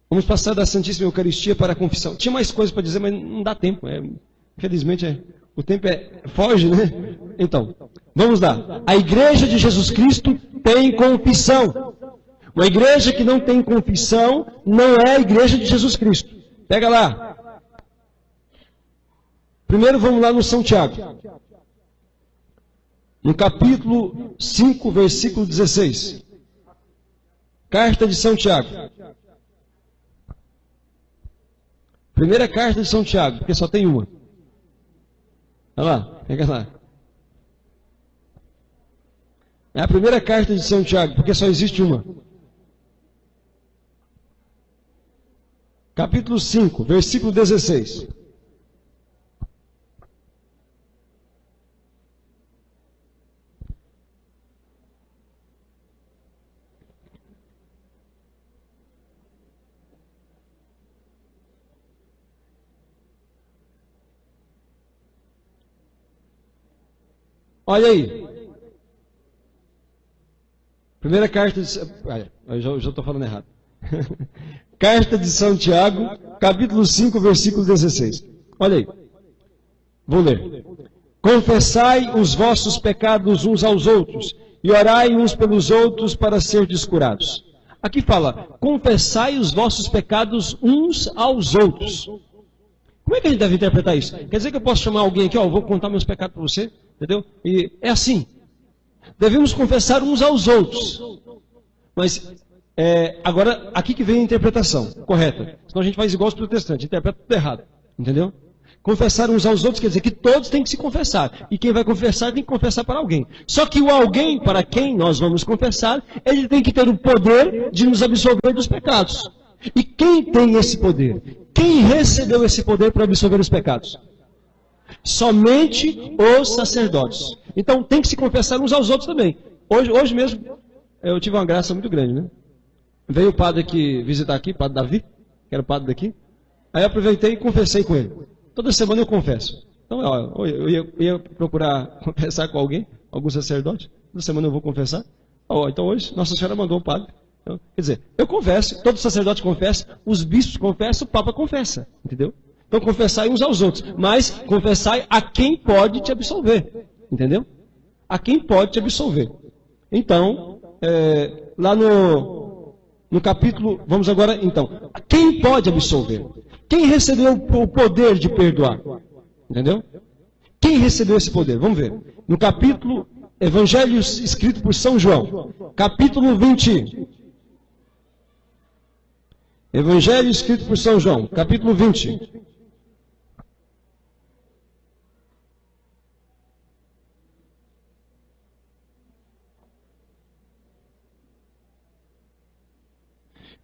Vamos passar da Santíssima Eucaristia para a confissão. Tinha mais coisas para dizer, mas não dá tempo. Infelizmente, o tempo foge, né? Então, vamos lá. A Igreja de Jesus Cristo tem confissão. Uma igreja que não tem confissão não é a Igreja de Jesus Cristo. Pega lá. Primeiro vamos lá no São Tiago. No capítulo 5, versículo 16. Carta de São Tiago. Primeira carta de São Tiago, porque só tem uma. Olha lá, pega lá. É a primeira carta de São Tiago, porque só existe uma. Capítulo 5, versículo 16. Olha aí. Primeira carta de... eu já estou falando errado. Carta de São Tiago, capítulo 5, versículo 16. Olha aí. Vou ler. Confessai os vossos pecados uns aos outros, e orai uns pelos outros para serdes curados. Aqui fala, confessai os vossos pecados uns aos outros. Como é que a gente deve interpretar isso? Quer dizer que eu posso chamar alguém aqui, eu vou contar meus pecados para você, entendeu? E é assim. Devemos confessar uns aos outros. Mas, agora, aqui que vem a interpretação correta. Senão a gente faz igual os protestantes, interpreta tudo errado. Entendeu? Confessar uns aos outros quer dizer que todos têm que se confessar. E quem vai confessar tem que confessar para alguém. Só que o alguém para quem nós vamos confessar, ele tem que ter o poder de nos absolver dos pecados. E quem tem esse poder? Quem recebeu esse poder para absolver os pecados? Somente os sacerdotes. Então tem que se confessar uns aos outros também. Hoje mesmo eu tive uma graça muito grande, né? Veio o padre aqui visitar aqui, padre Davi, que era o padre daqui. Aí eu aproveitei e confessei com ele. Toda semana eu confesso. Então eu ia procurar confessar com algum sacerdote. Toda semana eu vou confessar. Então hoje Nossa Senhora mandou o padre. Então, quer dizer, eu confesso, todo sacerdote confessa, os bispos confessam, o Papa confessa. Entendeu? Então confessai uns aos outros. Mas confessai a quem pode te absolver. Entendeu? A quem pode te absolver. Então, lá no capítulo, vamos agora, então. Quem pode absolver? Quem recebeu o poder de perdoar? Entendeu? Quem recebeu esse poder? Vamos ver. No capítulo, Evangelho escrito por São João, capítulo 20. Evangelho escrito por São João, capítulo 20.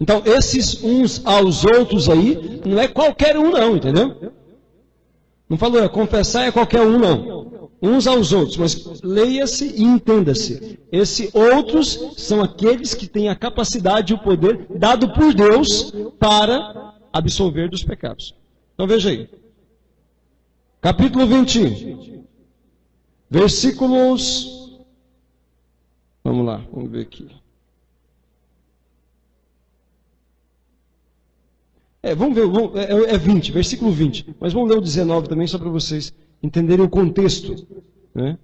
Então, esses uns aos outros aí, não é qualquer um não, entendeu? Não falou, confessar é qualquer um não. Uns aos outros, mas leia-se e entenda-se. Esses outros são aqueles que têm a capacidade e o poder dado por Deus para absolver dos pecados. Então veja aí. Capítulo 20. Versículos... Vamos lá, vamos ver aqui. Vamos ver, 20, versículo 20. Mas vamos ler o 19 também, só para vocês entenderem o contexto. Né?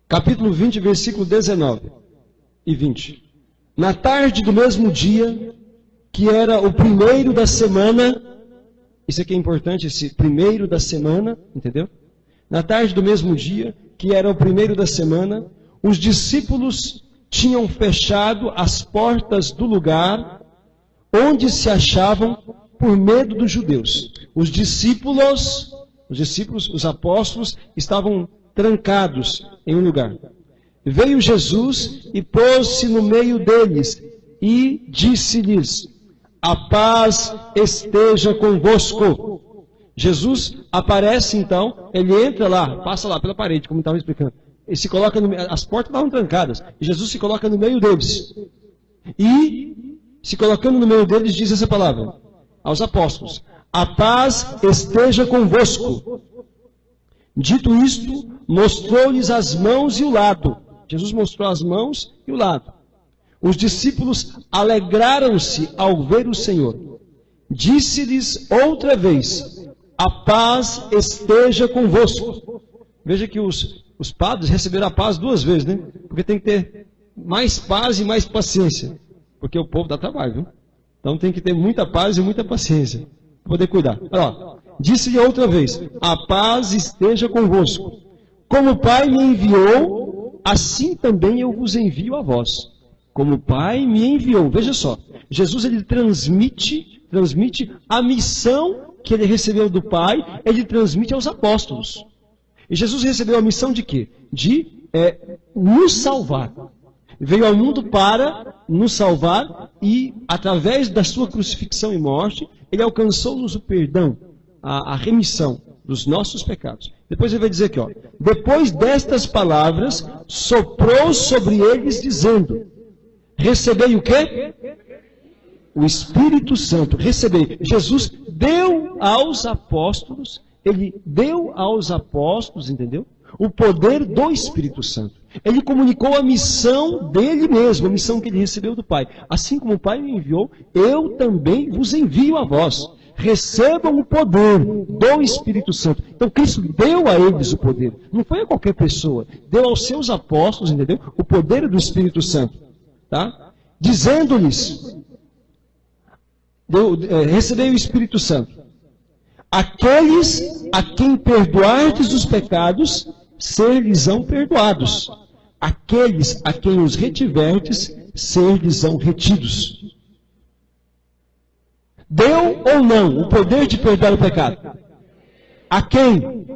Capítulo 20, versículo 19 e 20. Na tarde do mesmo dia, que era o primeiro da semana, isso aqui é importante, esse primeiro da semana, entendeu? Na tarde do mesmo dia, que era o primeiro da semana, os discípulos tinham fechado as portas do lugar onde se achavam por medo dos judeus. Os discípulos, os apóstolos, estavam trancados em um lugar. Veio Jesus e pôs-se no meio deles e disse-lhes: a paz esteja convosco. Jesus aparece então, ele entra lá, passa lá pela parede, como estava explicando. Ele se coloca as portas estavam trancadas, e Jesus se coloca no meio deles. E se colocando no meio deles, diz essa palavra aos apóstolos: a paz esteja convosco. Dito isto, mostrou-lhes as mãos e o lado. Jesus mostrou as mãos e o lado. Os discípulos alegraram-se ao ver o Senhor. Disse-lhes outra vez: a paz esteja convosco. Veja que os padres receberam a paz duas vezes, né? Porque tem que ter mais paz e mais paciência. Porque o povo dá trabalho, viu? Então tem que ter muita paz e muita paciência para poder cuidar. Olha lá. Disse-lhe outra vez: a paz esteja convosco. Como o Pai me enviou, assim também eu vos envio a vós. Como o Pai me enviou. Veja só. Jesus, ele transmite a missão que ele recebeu do Pai, ele transmite aos apóstolos. E Jesus recebeu a missão de quê? De nos salvar. Veio ao mundo para nos salvar e, através da sua crucifixão e morte, ele alcançou-nos o perdão, a remissão dos nossos pecados. Depois ele vai dizer aqui, ó: depois destas palavras, soprou sobre eles, dizendo: recebei o quê? O Espírito Santo. Recebei. Jesus deu aos apóstolos, ele deu aos apóstolos, entendeu? O poder do Espírito Santo. Ele comunicou a missão dele mesmo, a missão que ele recebeu do Pai. Assim como o Pai me enviou, eu também vos envio a vós. Recebam o poder do Espírito Santo. Então Cristo deu a eles o poder. Não foi a qualquer pessoa. Deu aos seus apóstolos, entendeu? O poder do Espírito Santo. Tá? Dizendo-lhes: recebei o Espírito Santo. Aqueles a quem perdoardes os pecados, ser-lhes-ão perdoados. Aqueles a quem os retiverdes, ser-lhes-ão retidos. Deu ou não o poder de perdoar o pecado? A quem?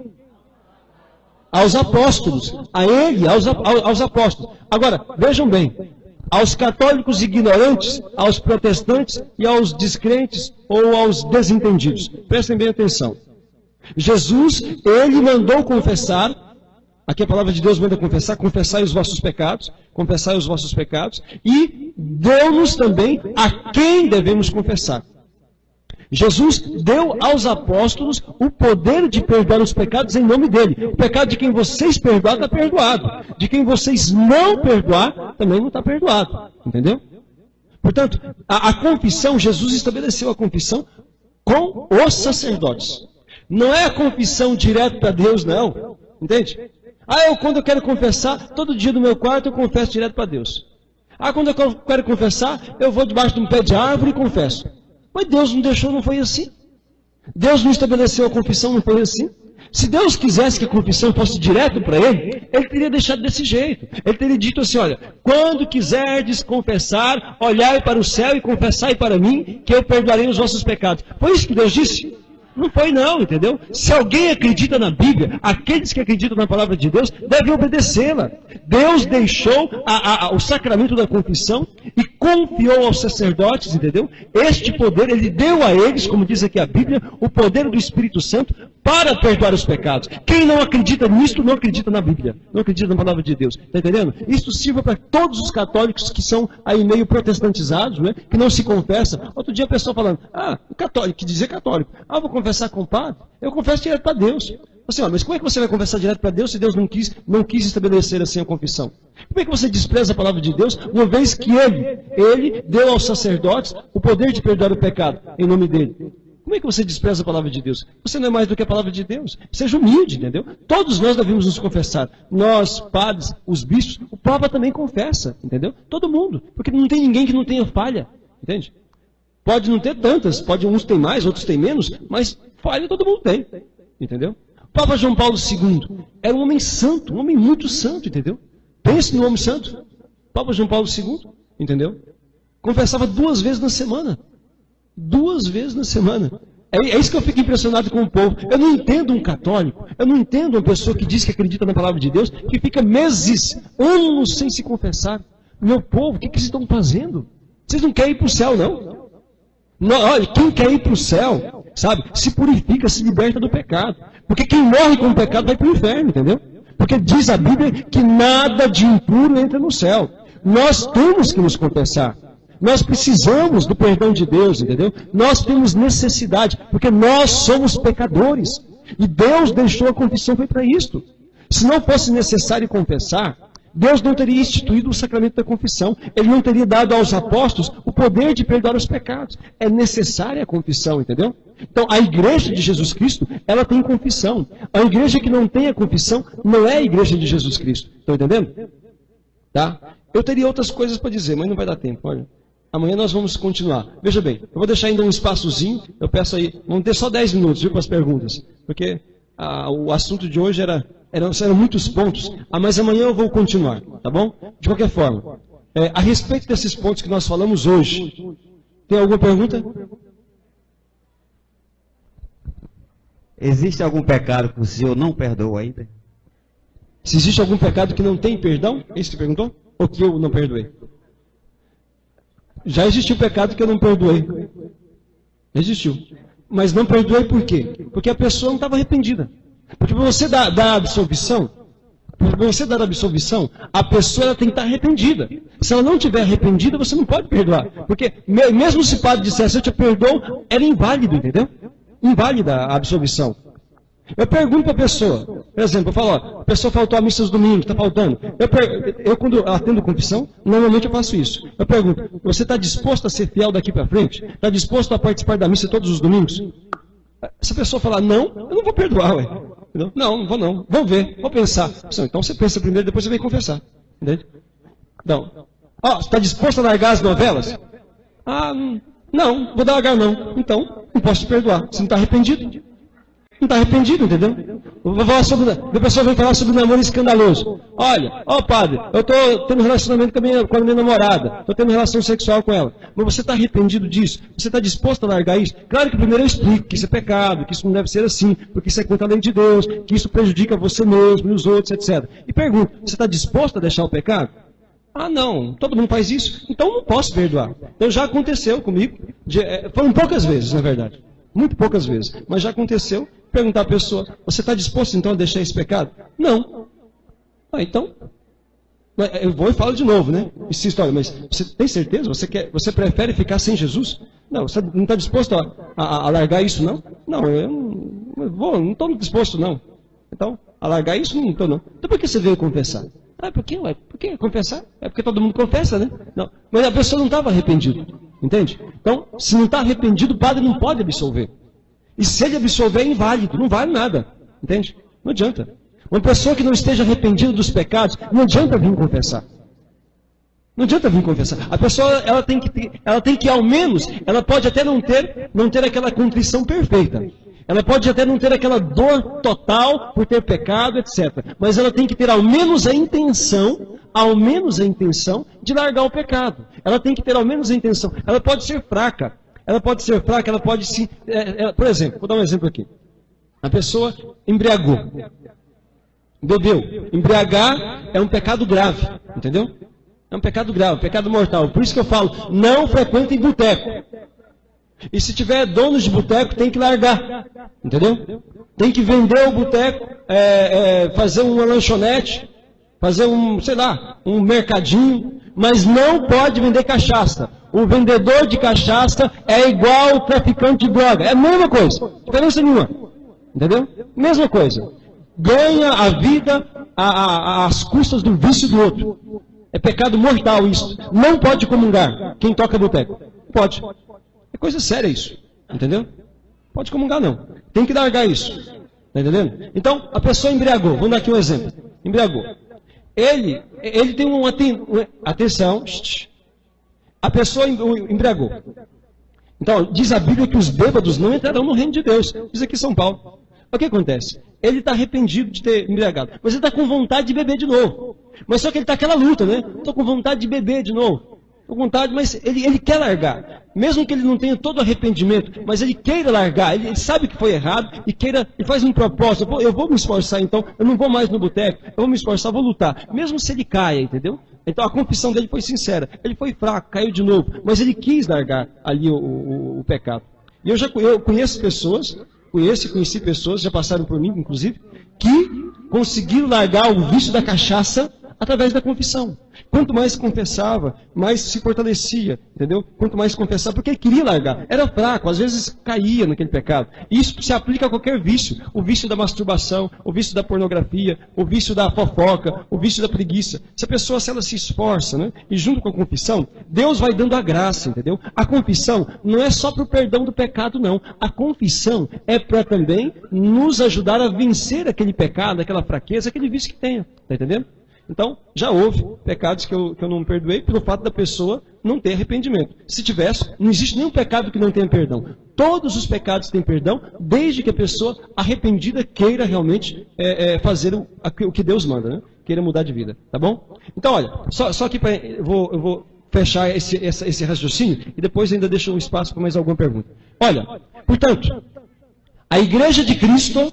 Aos apóstolos. A ele, aos apóstolos. Agora, vejam bem. Aos católicos ignorantes, aos protestantes e aos descrentes ou aos desentendidos. Prestem bem atenção. Jesus, ele mandou confessar. Aqui a palavra de Deus manda confessar: confessai os vossos pecados, confessai os vossos pecados, e deu-nos também a quem devemos confessar. Jesus deu aos apóstolos o poder de perdoar os pecados em nome dele. O pecado de quem vocês perdoar está perdoado. De quem vocês não perdoar, também não está perdoado. Entendeu? Portanto, a confissão, Jesus estabeleceu a confissão com os sacerdotes. Não é a confissão direto para Deus, não. Entende? Quando eu quero confessar, todo dia no meu quarto eu confesso direto para Deus. Quando eu quero confessar, eu vou debaixo de um pé de árvore e confesso. Mas Deus não deixou, não foi assim. Deus não estabeleceu a confissão, não foi assim. Se Deus quisesse que a confissão fosse direto para Ele, Ele teria deixado desse jeito. Ele teria dito assim: olha, quando quiserdes confessar, olhai para o céu e confessai para mim, que eu perdoarei os vossos pecados. Foi isso que Deus disse? Não foi não, entendeu? Se alguém acredita na Bíblia, aqueles que acreditam na palavra de Deus devem obedecê-la. Deus deixou o sacramento da confissão e confiou aos sacerdotes, entendeu? Este poder, ele deu a eles, como diz aqui a Bíblia, o poder do Espírito Santo para perdoar os pecados. Quem não acredita nisto, não acredita na Bíblia, não acredita na palavra de Deus. Está entendendo? Isto sirva para todos os católicos que são aí meio protestantizados, né? Que não se confessam. Outro dia a pessoa falando: católico, que dizer católico. Vou confessar com o padre? Eu confesso direto para Deus. Assim, mas como é que você vai confessar direto para Deus se Deus não quis estabelecer assim a confissão? Como é que você despreza a palavra de Deus, uma vez que Ele deu aos sacerdotes o poder de perdoar o pecado em nome dele? Como é que você despreza a palavra de Deus? Você não é mais do que a palavra de Deus. Seja humilde, entendeu? Todos nós devemos nos confessar. Nós, padres, os bispos, o Papa também confessa, entendeu? Todo mundo. Porque não tem ninguém que não tenha falha, entende? Pode não ter tantas, uns têm mais, outros têm menos, mas falha todo mundo tem, entendeu? O Papa João Paulo II era um homem santo, um homem muito santo, entendeu? Pense no homem santo. Papa João Paulo II, entendeu? Confessava 2 vezes na semana. 2 vezes na semana. É isso que eu fico impressionado com o povo. Eu não entendo um católico, eu não entendo uma pessoa que diz que acredita na palavra de Deus, que fica meses, anos sem se confessar. Meu povo, o que vocês estão fazendo? Vocês não querem ir para o céu, não? Não, olha, quem quer ir para o céu, sabe, se purifica, se liberta do pecado. Porque quem morre com o pecado vai para o inferno, entendeu? Porque diz a Bíblia que nada de impuro entra no céu. Nós temos que nos confessar. Nós precisamos do perdão de Deus, entendeu? Nós temos necessidade, porque nós somos pecadores. E Deus deixou a confissão foi para isto. Se não fosse necessário confessar, Deus não teria instituído o sacramento da confissão. Ele não teria dado aos apóstolos o poder de perdoar os pecados. É necessária a confissão, entendeu? Então, a igreja de Jesus Cristo, ela tem confissão. A igreja que não tem a confissão não é a igreja de Jesus Cristo. Estão entendendo? Tá? Eu teria outras coisas para dizer, mas não vai dar tempo. Olha, amanhã nós vamos continuar. Veja bem, eu vou deixar ainda um espaçozinho. Eu peço aí, vamos ter só 10 minutos, viu, para as perguntas. Porque o assunto de hoje eram muitos pontos, mas amanhã eu vou continuar, tá bom? De qualquer forma, a respeito desses pontos que nós falamos hoje, tem alguma pergunta? Existe algum pecado que o senhor não perdoa ainda? Se existe algum pecado que não tem perdão, é isso que você perguntou? Ou que eu não perdoei? Já existiu pecado que eu não perdoei. Existiu. Mas não perdoei por quê? Porque a pessoa não estava arrependida. Porque para você dar a absolvição, a pessoa ela tem que estar arrependida. Se ela não estiver arrependida, você não pode perdoar. Porque mesmo se o padre dissesse, eu te perdoo, era inválido, entendeu? Inválida a absolvição. Eu pergunto para a pessoa, por exemplo, eu falo, ó, a pessoa faltou a missa dos domingos, está faltando. Eu quando atendo confissão, normalmente eu faço isso. Eu pergunto, você está disposto a ser fiel daqui para frente? Está disposto a participar da missa todos os domingos? Se a pessoa falar não, eu não vou perdoar, ué. Não vou não. Vamos ver, vou pensar. Então você pensa primeiro, depois você vem confessar. Entende? Então, ó, você está disposto a largar as novelas? Não, vou largar não. Então, não posso te perdoar. Você não está arrependido? Não está arrependido, entendeu? A pessoa vem falar sobre namoro escandaloso. Olha, padre, eu estou tendo relacionamento com a minha namorada, estou tendo relação sexual com ela. Mas você está arrependido disso? Você está disposto a largar isso? Claro que primeiro eu explico que isso é pecado, que isso não deve ser assim, porque isso é contra a lei de Deus, que isso prejudica você mesmo e os outros, etc. E pergunto, você está disposto a deixar o pecado? Não, todo mundo faz isso, então não posso perdoar. Então já aconteceu comigo, foram poucas vezes, na verdade. Muito poucas vezes, mas já aconteceu. Perguntar à pessoa, você está disposto então a deixar esse pecado? Não. Então, eu vou e falo de novo, né? Essa história, mas você tem certeza? Você prefere ficar sem Jesus? Não, você não está disposto a largar isso, não? Não, eu não estou disposto, não. Então, a largar isso, não estou, não. Então por que você veio confessar? Por quê? Por que confessar? É porque todo mundo confessa, né? Não. Mas a pessoa não estava arrependida, entende? Então, se não está arrependido, o padre não pode absolver. E se ele absolver, é inválido, não vale nada, entende? Não adianta. Uma pessoa que não esteja arrependida dos pecados, não adianta vir confessar. Não adianta vir confessar. A pessoa, ela tem que ao menos, ela pode até não ter aquela contrição perfeita. Ela pode até não ter aquela dor total por ter pecado, etc. Mas ela tem que ter ao menos a intenção de largar o pecado. Ela tem que ter ao menos a intenção. Ela pode ser fraca. Ela pode se... por exemplo, vou dar um exemplo aqui. A pessoa embriagou. Bebeu. Embriagar é um pecado grave. Entendeu? É um pecado grave, um pecado mortal. Por isso que eu falo, não frequentem boteco. E se tiver donos de boteco, tem que largar. Entendeu? Tem que vender o boteco, fazer uma lanchonete, fazer um mercadinho, mas não pode vender cachaça. O vendedor de cachaça é igual ao traficante de droga. É a mesma coisa. Diferença nenhuma. Entendeu? Mesma coisa. Ganha a vida às custas do vício do outro. É pecado mortal isso. Não pode comungar quem toca boteco. Pode. É coisa séria isso. Entendeu? Pode comungar não. Tem que largar isso. Está entendendo? Então, a pessoa embriagou. Vamos dar aqui um exemplo. Embriagou. Ele tem atenção. A pessoa embriagou. Então, diz a Bíblia que os bêbados não entrarão no reino de Deus. Diz aqui em São Paulo. O que acontece? Ele está arrependido de ter embriagado. Mas ele está com vontade de beber de novo. Mas só que ele está aquela luta, né? Estou com vontade de beber de novo. Estou com vontade, mas ele quer largar. Mesmo que ele não tenha todo arrependimento, mas ele queira largar. Ele sabe que foi errado e faz um propósito. Eu vou me esforçar então, eu não vou mais no boteco. Eu vou me esforçar, vou lutar. Mesmo se ele caia, entendeu? Então a confissão dele foi sincera. Ele foi fraco, caiu de novo. Mas ele quis largar ali o pecado. E eu conheço pessoas... Conheci pessoas, já passaram por mim, inclusive, que conseguiram largar o vício da cachaça através da confissão. Quanto mais confessava, mais se fortalecia, entendeu? Quanto mais confessava, porque ele queria largar. Era fraco, às vezes caía naquele pecado. E isso se aplica a qualquer vício. O vício da masturbação, o vício da pornografia, o vício da fofoca, o vício da preguiça. Se a pessoa, se ela se esforça, né? E junto com a confissão, Deus vai dando a graça, entendeu? A confissão não é só para o perdão do pecado, não. A confissão é para também nos ajudar a vencer aquele pecado, aquela fraqueza, aquele vício que tenha. Está entendendo? Então, já houve pecados que eu não perdoei pelo fato da pessoa não ter arrependimento. Se tivesse, não existe nenhum pecado que não tenha perdão. Todos os pecados têm perdão, desde que a pessoa arrependida queira realmente fazer o que Deus manda, né? Queira mudar de vida, tá bom? Então, olha, só que eu vou fechar esse raciocínio e depois ainda deixo um espaço para mais alguma pergunta. Olha, portanto, a Igreja de Cristo...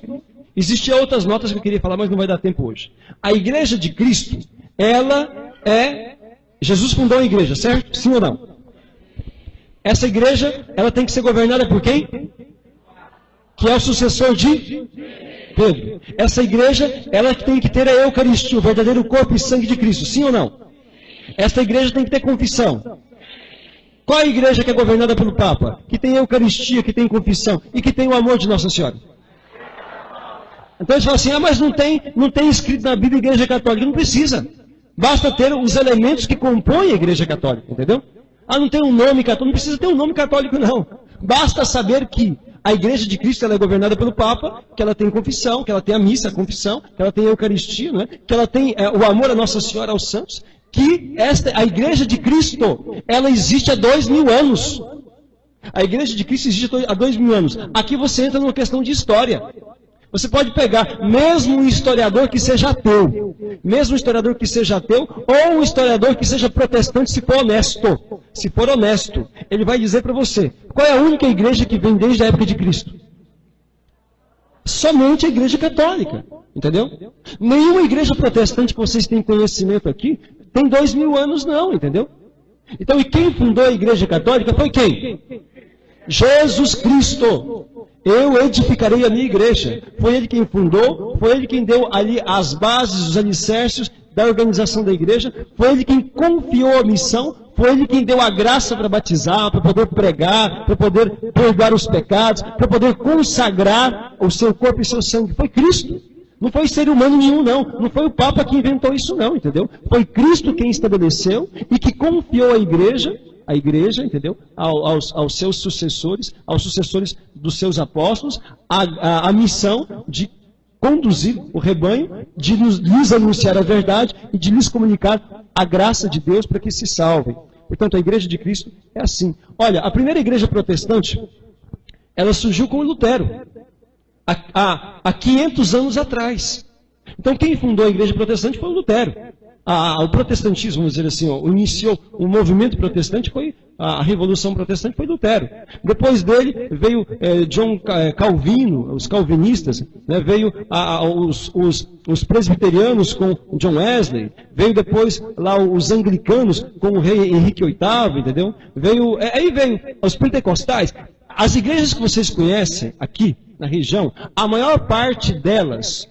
Existiam outras notas que eu queria falar, mas não vai dar tempo hoje. A Igreja de Cristo, ela é... Jesus fundou a igreja, certo? Sim ou não? Essa igreja, ela tem que ser governada por quem? Que é o sucessor de Pedro. Essa igreja, ela tem que ter a Eucaristia, o verdadeiro corpo e sangue de Cristo. Sim ou não? Essa igreja tem que ter confissão. Qual é a igreja que é governada pelo Papa? Que tem a Eucaristia, que tem confissão e que tem o amor de Nossa Senhora. Então eles falam assim, mas não tem escrito na Bíblia Igreja Católica. Não precisa. Basta ter os elementos que compõem a Igreja Católica, entendeu? Não tem um nome católico. Não precisa ter um nome católico, não. Basta saber que a Igreja de Cristo ela é governada pelo Papa, que ela tem confissão, que ela tem a missa, a confissão, que ela tem a Eucaristia, né? Que ela tem o amor a Nossa Senhora, aos santos, que a Igreja de Cristo, ela existe há 2000 anos. A Igreja de Cristo existe há 2000 anos. Aqui você entra numa questão de história. Você pode pegar mesmo um historiador que seja ateu, ou um historiador que seja protestante, se for honesto. Se for honesto, ele vai dizer para você, qual é a única igreja que vem desde a época de Cristo? Somente a Igreja Católica, entendeu? Nenhuma igreja protestante que vocês têm conhecimento aqui tem 2000 anos não, entendeu? Então, e quem fundou a Igreja Católica foi quem? Jesus Cristo. Eu edificarei a minha igreja. Foi ele quem fundou, foi ele quem deu ali as bases, os alicerces da organização da igreja, foi ele quem confiou a missão, foi ele quem deu a graça para batizar, para poder pregar, para poder perdoar os pecados, para poder consagrar o seu corpo e seu sangue. Foi Cristo. Não foi ser humano nenhum, não. Não foi o Papa que inventou isso, não, entendeu? Foi Cristo quem estabeleceu e que confiou à igreja, entendeu? Aos seus sucessores, aos sucessores dos seus apóstolos, a missão de conduzir o rebanho, de lhes anunciar a verdade e de lhes comunicar a graça de Deus para que se salvem. Portanto, a Igreja de Cristo é assim. Olha, a primeira igreja protestante, ela surgiu com Lutero, há 500 anos atrás. Então, quem fundou a igreja protestante foi o Lutero. O protestantismo, vamos dizer assim, iniciou o movimento protestante, a Revolução Protestante foi Lutero. Depois dele veio John Calvino, os calvinistas, né? Veio os presbiterianos com John Wesley, veio depois lá os anglicanos com o rei Henrique VIII, entendeu? Aí veio os pentecostais. As igrejas que vocês conhecem aqui na região, a maior parte delas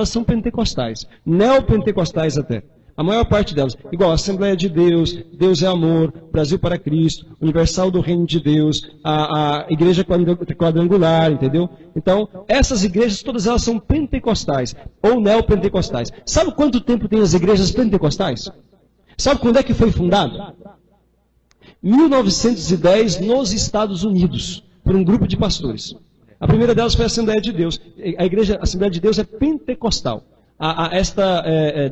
são pentecostais, neopentecostais até. A maior parte delas, igual a Assembleia de Deus, Deus é Amor, Brasil para Cristo, Universal do Reino de Deus, a Igreja Quadrangular, entendeu? Então, essas igrejas, todas elas são pentecostais, ou neopentecostais. Sabe quanto tempo tem as igrejas pentecostais? Sabe quando é que foi fundado? 1910, nos Estados Unidos, por um grupo de pastores. A primeira delas foi a Assembleia de Deus. A Assembleia de Deus é pentecostal.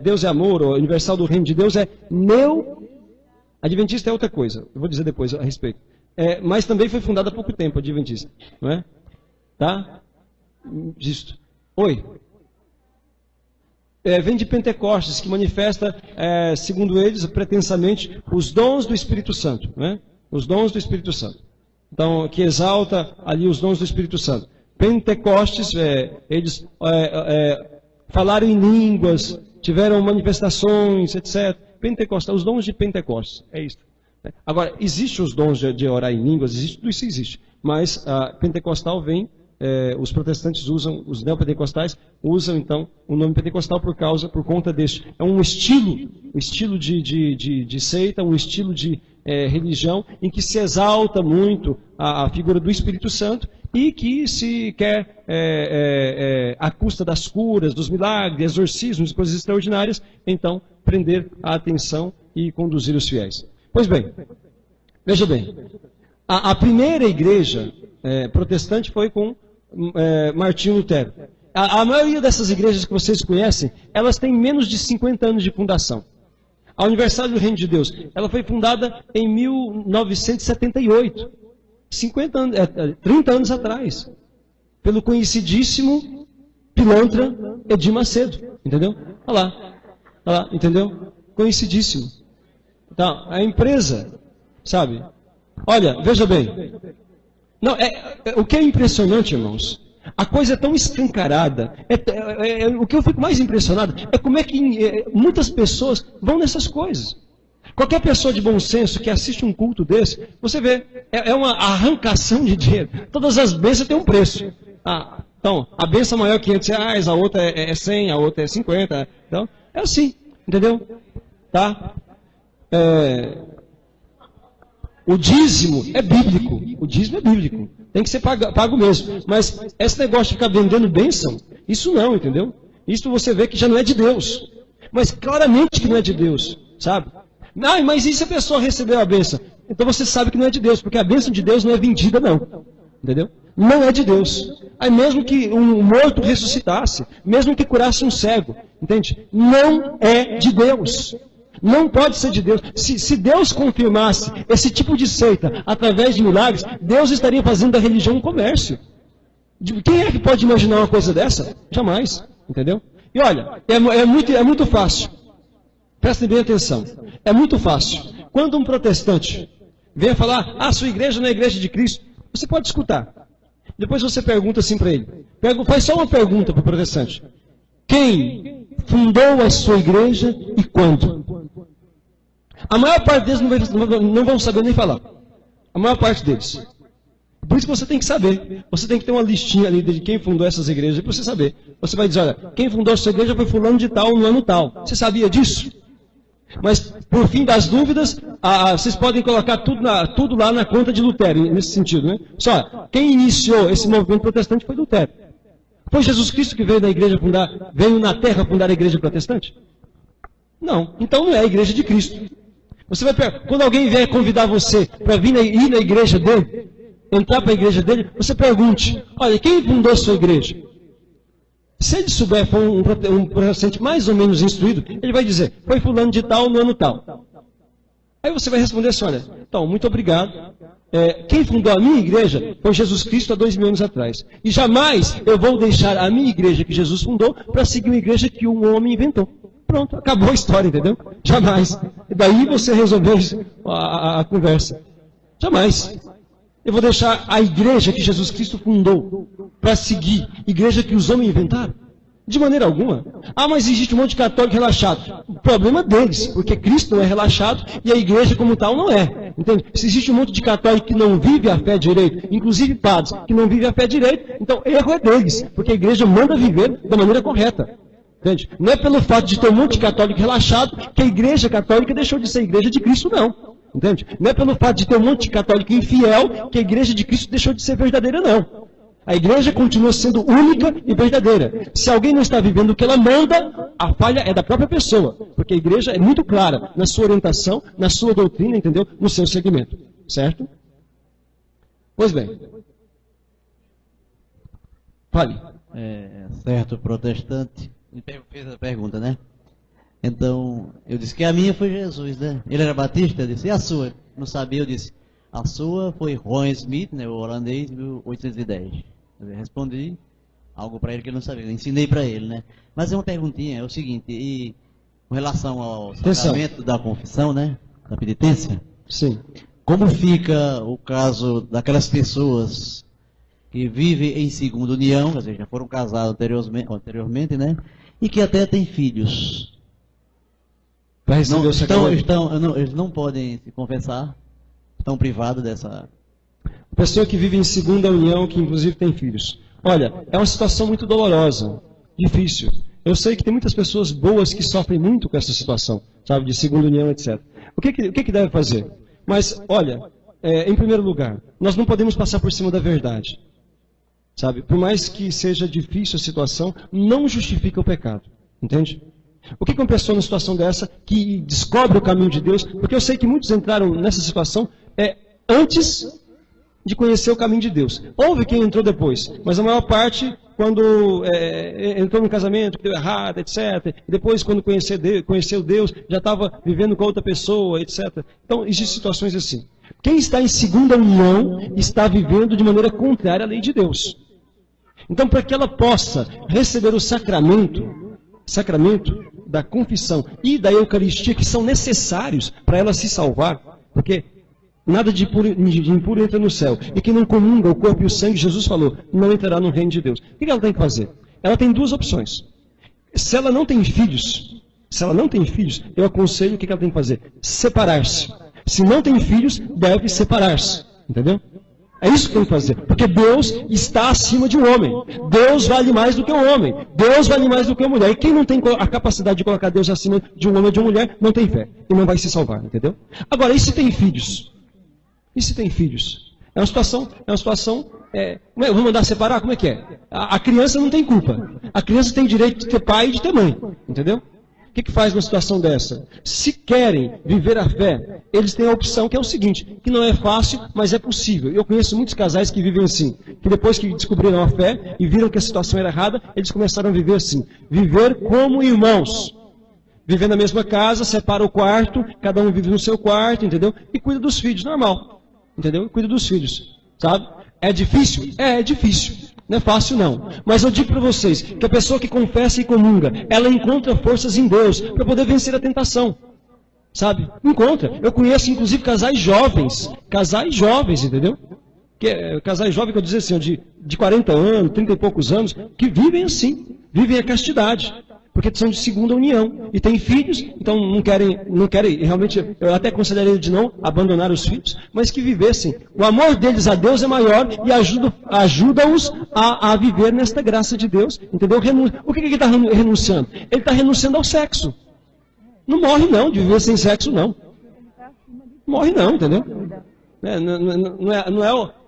Deus é Amor, o Universal do Reino de Deus é Adventista é outra coisa. Eu vou dizer depois a respeito. Mas também foi fundada há pouco tempo, Adventista. Não é? Tá? Justo. Oi. Vem de Pentecostes, que manifesta, segundo eles, pretensamente, os dons do Espírito Santo. Não é? Os dons do Espírito Santo. Então, que exalta ali os dons do Espírito Santo. Pentecostes, eles falaram em línguas, tiveram manifestações, etc. Pentecostal, os dons de Pentecostes, é isso. Agora, existem os dons de orar em línguas, tudo isso existe. Mas pentecostal vem os protestantes usam, os neopentecostais usam então o nome pentecostal por conta deste. É um estilo de seita, um estilo de religião em que se exalta muito a figura do Espírito Santo e que se quer, à custa das curas, dos milagres, exorcismos, coisas extraordinárias, então prender a atenção e conduzir os fiéis. Pois bem, veja bem, a primeira igreja protestante foi com Martinho Lutero. A maioria dessas igrejas que vocês conhecem, elas têm menos de 50 anos de fundação. A Universal do Reino de Deus, ela foi fundada em 1978, 30 anos atrás, pelo conhecidíssimo pilantra Edir Macedo, entendeu? Olha lá, entendeu? Conhecidíssimo. Então, a empresa, sabe? Olha, veja bem. Não, o que é impressionante, irmãos, a coisa é tão escancarada, o que eu fico mais impressionado é como é que muitas pessoas vão nessas coisas. Qualquer pessoa de bom senso que assiste um culto desse, você vê, é uma arrancação de dinheiro. Todas as bênçãos têm um preço. Então, a bênção maior é R$500, a outra é 100, a outra é 50. Então, é assim, entendeu? Tá? O dízimo é bíblico. O dízimo é bíblico. Tem que ser pago mesmo. Mas esse negócio de ficar vendendo bênção, isso não, entendeu? Isso você vê que já não é de Deus. Mas claramente que não é de Deus, sabe? Mas e se a pessoa recebeu a bênção? Então você sabe que não é de Deus, porque a bênção de Deus não é vendida, não. Entendeu? Não é de Deus. Aí mesmo que um morto ressuscitasse, mesmo que curasse um cego, entende? Não é de Deus. Não pode ser de Deus. Se Deus confirmasse esse tipo de seita através de milagres, Deus estaria fazendo da religião um comércio. Quem é que pode imaginar uma coisa dessa? Jamais. Entendeu? E olha, é muito fácil. Prestem bem atenção. É muito fácil. Quando um protestante vem falar, sua igreja não é a igreja de Cristo, você pode escutar. Depois você pergunta assim para ele. Faz só uma pergunta para o protestante. Quem fundou a sua igreja e quando? A maior parte deles não vão saber nem falar. A maior parte deles. Por isso que você tem que saber. Você tem que ter uma listinha ali de quem fundou essas igrejas para você saber. Você vai dizer, olha, quem fundou a sua igreja foi fulano de tal no ano tal. Você sabia disso? Mas, por fim das dúvidas, vocês podem colocar tudo lá na conta de Lutero, nesse sentido, né? Só, quem iniciou esse movimento protestante foi Lutero. Foi Jesus Cristo que veio na terra fundar a igreja protestante? Não. Então não é a igreja de Cristo. Você vai quando alguém vier convidar você para ir na igreja dele, entrar para a igreja dele, você pergunte, olha, quem fundou a sua igreja? Se ele souber, for um protestante mais ou menos instruído, ele vai dizer, foi fulano de tal no ano tal. Aí você vai responder assim, olha, então, muito obrigado. Quem fundou a minha igreja foi Jesus Cristo há 2000 anos atrás. E jamais eu vou deixar a minha igreja que Jesus fundou para seguir uma igreja que um homem inventou. Pronto, acabou a história, entendeu? Jamais. E daí você resolveu a conversa. Jamais. Eu vou deixar a igreja que Jesus Cristo fundou para seguir igreja que os homens inventaram? De maneira alguma. Mas existe um monte de católico relaxado. O problema deles, porque Cristo não é relaxado e a igreja como tal não é. Entende? Se existe um monte de católico que não vive a fé direito, inclusive padres que não vivem a fé direito, então erro é deles, porque a igreja manda viver da maneira correta. Entende? Não é pelo fato de ter um monte de católico relaxado que a igreja católica deixou de ser igreja de Cristo, não. Entende? Não é pelo fato de ter um monte de católico infiel que a igreja de Cristo deixou de ser verdadeira, não. A igreja continua sendo única e verdadeira. Se alguém não está vivendo o que ela manda, a falha é da própria pessoa. Porque a igreja é muito clara na sua orientação, na sua doutrina, entendeu? No seu segmento. Certo? Pois bem. Fale. Certo protestante fez a pergunta, né? Então, eu disse que a minha foi Jesus, né? Ele era batista, eu disse, e a sua? Não sabia, eu disse, a sua foi Ron Smith, né, o holandês, 1810. Eu respondi algo para ele que eu não sabia, eu ensinei para ele, né? Mas é uma perguntinha, é o seguinte, e com relação ao sacramento da confissão, né, da penitência, sim. Como fica o caso daquelas pessoas que vivem em segunda união, quer dizer, já foram casados anteriormente, né, e que até têm filhos? Eles não podem se confessar, estão privados dessa... Pessoa que vive em segunda união, que inclusive tem filhos. Olha, é uma situação muito dolorosa, difícil. Eu sei que tem muitas pessoas boas que sofrem muito com essa situação, sabe, de segunda união, etc. O que deve fazer? Mas, olha, em primeiro lugar, nós não podemos passar por cima da verdade. Sabe, por mais que seja difícil a situação, não justifica o pecado. Entende? O que uma pessoa numa situação dessa, que descobre o caminho de Deus, porque eu sei que muitos entraram nessa situação antes de conhecer o caminho de Deus. Houve quem entrou depois, mas a maior parte, quando entrou no casamento, que deu errado, etc. E depois, quando conheceu Deus, já estava vivendo com outra pessoa, etc. Então, existem situações assim. Quem está em segunda união está vivendo de maneira contrária à lei de Deus. Então, para que ela possa receber o sacramento da confissão e da Eucaristia, que são necessários para ela se salvar, porque nada de impuro entra no céu. E quem não comunga o corpo e o sangue, Jesus falou, não entrará no reino de Deus. O que ela tem que fazer? Ela tem duas opções. Se ela não tem filhos, eu aconselho o que ela tem que fazer? Separar-se. Se não tem filhos, deve separar-se. Entendeu? É isso que tem que fazer. Porque Deus está acima de um homem. Deus vale mais do que um homem. Deus vale mais do que uma mulher. E quem não tem a capacidade de colocar Deus acima de um homem ou de uma mulher, não tem fé. E não vai se salvar. Entendeu? Agora, e se tem filhos? E se tem filhos? É uma situação, vou mandar separar? Como é que é? A criança não tem culpa. A criança tem direito de ter pai e de ter mãe. Entendeu? O que faz numa situação dessa? Se querem viver a fé, eles têm a opção que é o seguinte, que não é fácil, mas é possível. Eu conheço muitos casais que vivem assim, que depois que descobriram a fé e viram que a situação era errada, eles começaram a viver assim. Viver como irmãos. Viver na mesma casa, separa o quarto, cada um vive no seu quarto, entendeu? E cuida dos filhos, normal. Entendeu? Cuida dos filhos, sabe? É difícil? É difícil. Não é fácil, não. Mas eu digo para vocês que a pessoa que confessa e comunga, ela encontra forças em Deus para poder vencer a tentação. Sabe? Encontra. Eu conheço, inclusive, casais jovens, entendeu? Casais jovens, que eu dizer assim, de 40 anos, 30 e poucos anos, que vivem assim, vivem a castidade. Porque são de segunda união. E têm filhos, então não querem, realmente, eu até aconselharia de não abandonar os filhos, mas que vivessem. O amor deles a Deus é maior e ajuda-os a viver nesta graça de Deus. Entendeu? O que ele está renunciando? Ele está renunciando ao sexo. Não morre não, de viver sem sexo não. Morre não, entendeu?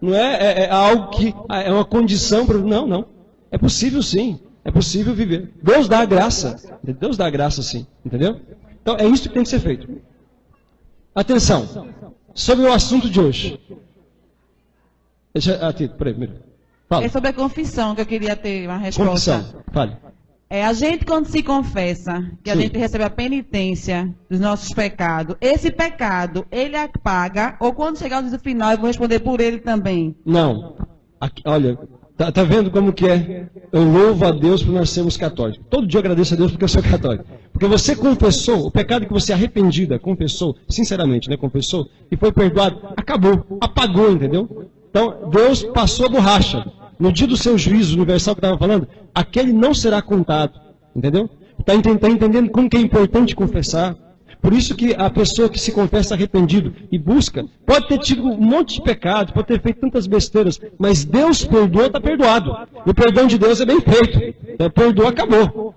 Não é algo que é uma condição para... Não. É possível sim. É possível viver. Deus dá a graça. Deus dá a graça, sim. Entendeu? Então, é isso que tem que ser feito. Atenção. Sobre o assunto de hoje. Fala. É sobre a confissão que eu queria ter uma resposta. Confissão. Fale. A gente, quando se confessa, que a gente recebe a penitência dos nossos pecados, esse pecado, ele apaga? Ou quando chegar no dia final, eu vou responder por ele também? Não. Olha... Tá vendo como que é? Eu louvo a Deus por nós sermos católicos. Todo dia eu agradeço a Deus porque eu sou católico. Porque você confessou, o pecado que você arrependida, confessou, sinceramente, né? Confessou, e foi perdoado, acabou, apagou, entendeu? Então, Deus passou a borracha. No dia do seu juízo universal que eu estava falando, aquele não será contado, entendeu? Está entendendo como que é importante confessar? Por isso que a pessoa que se confessa arrependido e busca, pode ter tido um monte de pecado, pode ter feito tantas besteiras, mas Deus perdoa, está perdoado. O perdão de Deus é bem feito. Perdoa, acabou.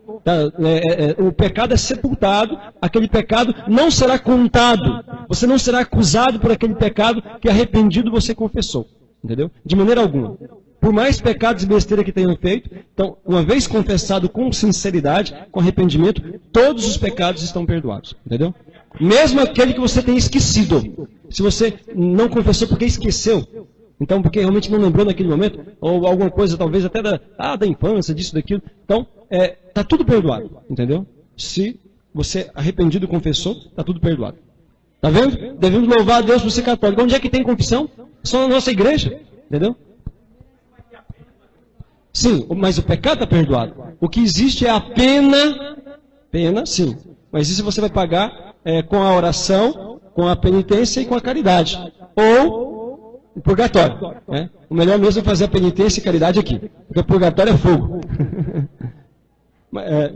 O pecado é sepultado, aquele pecado não será contado. Você não será acusado por aquele pecado que arrependido você confessou. Entendeu? De maneira alguma. Por mais pecados e besteira que tenham feito, então, uma vez confessado com sinceridade, com arrependimento, todos os pecados estão perdoados. Entendeu? Mesmo aquele que você tenha esquecido. Se você não confessou porque esqueceu, então porque realmente não lembrou naquele momento, ou alguma coisa talvez até da infância, disso, daquilo, então, está tudo perdoado. Entendeu? Se você arrependido confessou, está tudo perdoado. Está vendo? Devemos louvar a Deus por ser católico. Onde é que tem confissão? Só na nossa igreja. Entendeu? Sim, mas o pecado está perdoado. O que existe é a pena. Pena, sim. Mas isso você vai pagar com a oração, com a penitência e com a caridade. Ou o purgatório. Né? O melhor mesmo é fazer a penitência e caridade aqui. Porque o purgatório é fogo.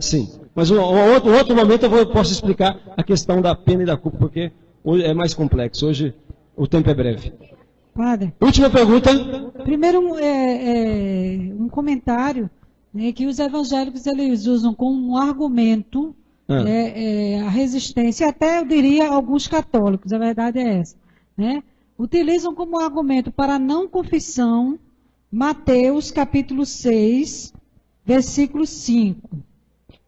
Sim. Mas um outro momento eu posso explicar a questão da pena e da culpa, porque hoje é mais complexo. Hoje o tempo é breve. Padre, Última pergunta. primeiro um comentário, né, que os evangélicos eles usam como um argumento a resistência, até eu diria alguns católicos, a verdade é essa, né? Utilizam como argumento para não confissão Mateus capítulo 6, versículo 5.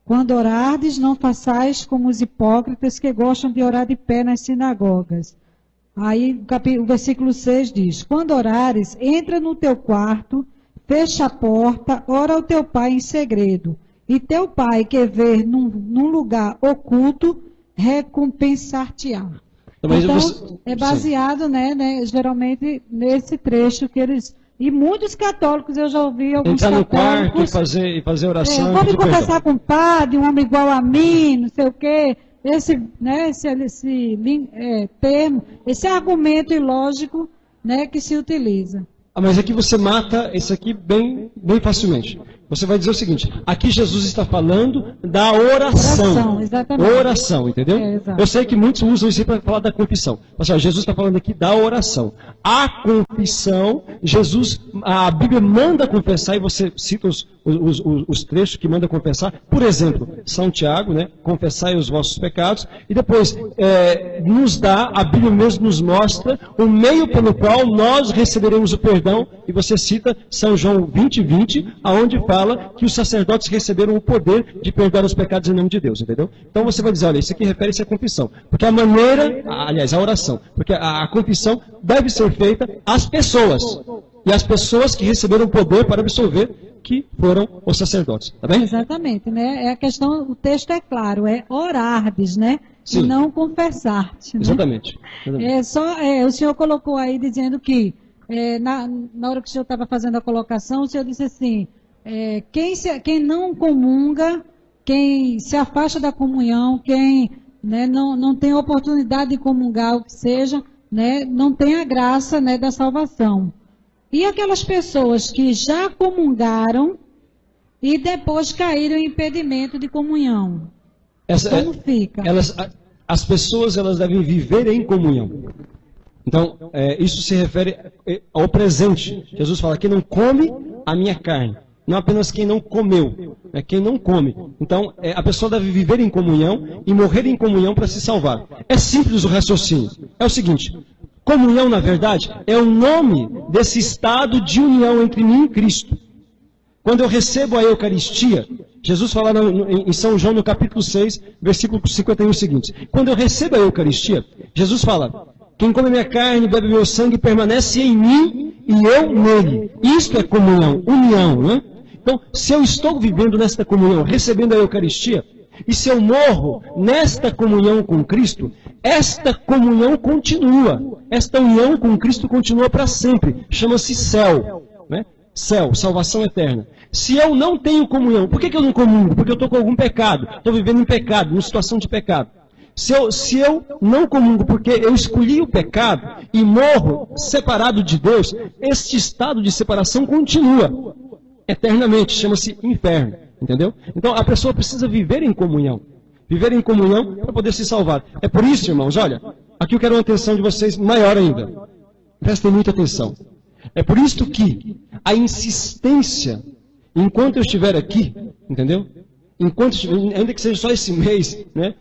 Quando orardes, não façais como os hipócritas que gostam de orar de pé nas sinagogas. Aí o versículo 6 diz: quando orares, entra no teu quarto, fecha a porta, ora ao teu pai em segredo. E teu pai, que vê num lugar oculto, recompensar-te-á. Então, é baseado, né, geralmente, nesse trecho que eles... E muitos católicos, eu já ouvi alguns entrar no católicos... quarto e fazer oração. Vou me conversar com o padre, um homem igual a mim, não sei o quê. Esse termo, esse argumento ilógico, né, que se utiliza. Mas aqui você mata esse aqui bem facilmente. Você vai dizer o seguinte: aqui Jesus está falando da oração. Oração, exatamente. Oração, entendeu? Eu sei que muitos usam isso para falar da confissão. Mas Jesus está falando aqui da oração. A confissão, a Bíblia manda confessar, e você cita os trechos que manda confessar. Por exemplo, São Tiago, né? Confessai os vossos pecados. E depois, a Bíblia mesmo nos mostra o meio pelo qual nós receberemos o perdão. E você cita São João 20:20, aonde fala que os sacerdotes receberam o poder de perdoar os pecados em nome de Deus, entendeu? Então você vai dizer, olha, isso aqui refere-se à confissão. Porque a oração, porque a confissão deve ser feita às pessoas. E as pessoas que receberam o poder para absolver, que foram os sacerdotes, tá bem? Exatamente, né? É a questão, o texto é claro, é orardes, né? Sim. E não confessar-te, né? Exatamente. O senhor colocou aí dizendo que, na hora que o senhor estava fazendo a colocação, o senhor disse assim, quem não comunga, quem se afasta da comunhão, quem, né, não tem oportunidade de comungar, o que seja, né, não tem a graça, né, da salvação. E aquelas pessoas que já comungaram e depois caíram em impedimento de comunhão, como fica? As pessoas elas devem viver em comunhão. Então, isso se refere ao presente. Jesus fala que não come a minha carne. Não apenas quem não comeu, é quem não come. Então, a pessoa deve viver em comunhão e morrer em comunhão para se salvar. É simples o raciocínio. É o seguinte: comunhão, na verdade, é o nome desse estado de união entre mim e Cristo. Quando eu recebo a Eucaristia, Jesus fala em São João, no capítulo 6, versículo 51, o seguinte: quando eu recebo a Eucaristia, Jesus fala: quem come minha carne, bebe meu sangue, permanece em mim e eu nele. Isto é comunhão, união, né? Então, se eu estou vivendo nesta comunhão, recebendo a Eucaristia, e se eu morro nesta comunhão com Cristo, esta comunhão continua. Esta união com Cristo continua para sempre. Chama-se céu, né? Céu, salvação eterna. Se eu não tenho comunhão, por que eu não comungo? Porque eu estou com algum pecado. Estou vivendo em pecado, numa situação de pecado. Se eu não comungo porque eu escolhi o pecado e morro separado de Deus, este estado de separação continua eternamente, chama-se inferno, entendeu? Então a pessoa precisa viver em comunhão para poder se salvar. É por isso, irmãos, olha, aqui eu quero uma atenção de vocês maior ainda. Prestem muita atenção. É por isso que a insistência, enquanto eu estiver aqui, entendeu? Ainda que seja só esse mês, né?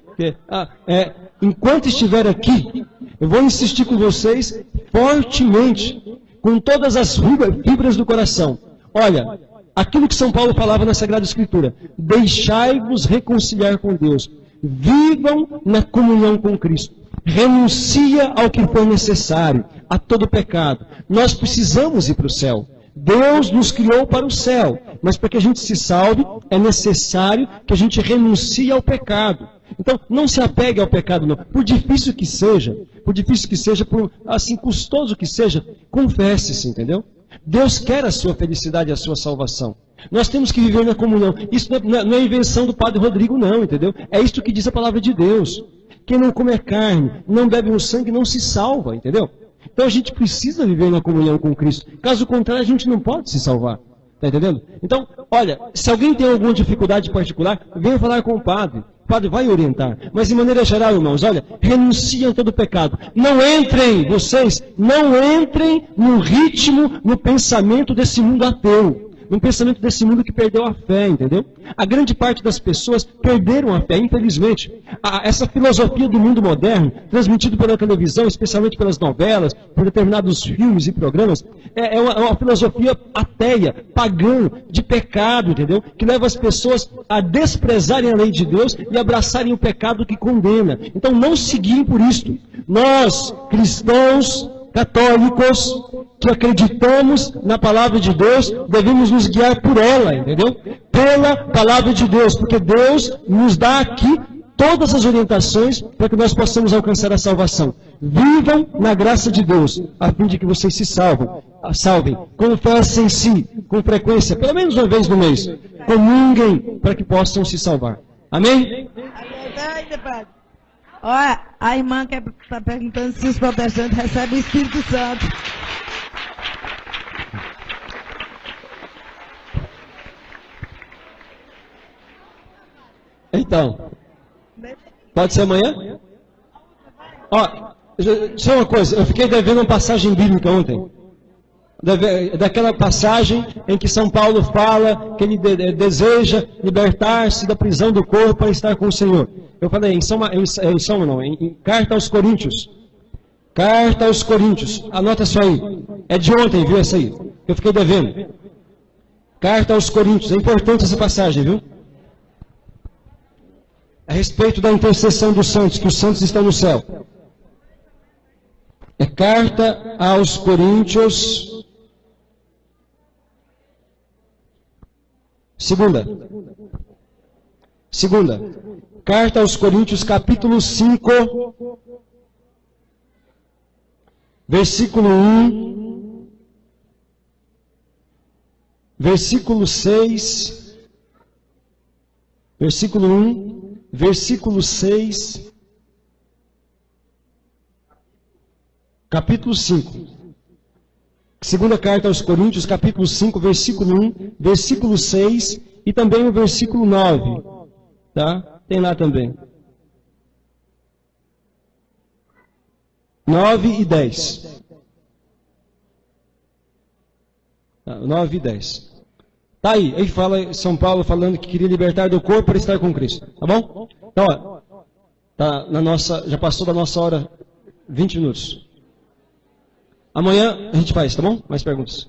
Enquanto estiver aqui, eu vou insistir com vocês fortemente, com todas as fibras do coração. Olha, aquilo que São Paulo falava na Sagrada Escritura: deixai-vos reconciliar com Deus, vivam na comunhão com Cristo, renuncia ao que for necessário, a todo pecado. Nós precisamos ir para o céu. Deus nos criou para o céu, mas para que a gente se salve, é necessário que a gente renuncie ao pecado. Então, não se apegue ao pecado, não. Por difícil que seja, por assim custoso que seja, confesse-se, entendeu? Deus quer a sua felicidade e a sua salvação. Nós temos que viver na comunhão. Isso não é invenção do Padre Rodrigo, não, entendeu? É isto que diz a palavra de Deus. Quem não come carne, não bebe o sangue, não se salva, entendeu? Então a gente precisa viver na comunhão com Cristo. Caso contrário, a gente não pode se salvar. Está entendendo? Então, olha, se alguém tem alguma dificuldade particular, venha falar com o padre. O padre vai orientar. Mas de maneira geral, irmãos, olha, renunciem a todo pecado. Não entrem, vocês, não entrem no ritmo, no pensamento desse mundo ateu. No pensamento desse mundo que perdeu a fé, entendeu? A grande parte das pessoas perderam a fé, infelizmente. Essa filosofia do mundo moderno, transmitida pela televisão, especialmente pelas novelas, por determinados filmes e programas, é uma filosofia ateia, pagã, de pecado, entendeu? Que leva as pessoas a desprezarem a lei de Deus e abraçarem o pecado que condena. Então não seguim por isto. Nós, cristãos, católicos, que acreditamos na palavra de Deus, devemos nos guiar por ela, entendeu? Pela palavra de Deus, porque Deus nos dá aqui todas as orientações para que nós possamos alcançar a salvação. Vivam na graça de Deus, a fim de que vocês se salvem. Confessem-se com frequência, pelo menos uma vez no mês. Comunguem para que possam se salvar. Amém? Olha, a irmã está perguntando se os protestantes recebem o Espírito Santo. Então, pode ser amanhã? Ó, só uma coisa, eu fiquei devendo uma passagem bíblica ontem. Daquela passagem em que São Paulo fala que ele deseja libertar-se da prisão do corpo para estar com o Senhor. Eu falei em Carta aos Coríntios. Carta aos Coríntios. Anota isso aí. É de ontem, viu, essa aí? Eu fiquei devendo. Carta aos Coríntios. É importante essa passagem, viu? A respeito da intercessão dos santos, que os santos estão no céu. É Carta aos Coríntios. Segunda. Carta aos Coríntios, capítulo 5, versículo 1, versículo 6, versículo 1, versículo 6, capítulo 5. Segunda carta aos Coríntios, capítulo 5, versículo 1, versículo 6 e também o versículo 9. Tá? Tem lá também. 9 e 10. 9 e 10. Tá aí. Aí fala São Paulo falando que queria libertar do corpo para estar com Cristo. Tá bom? Então, ó, tá na nossa, já passou da nossa hora 20 minutos. Amanhã a gente faz, tá bom? Mais perguntas.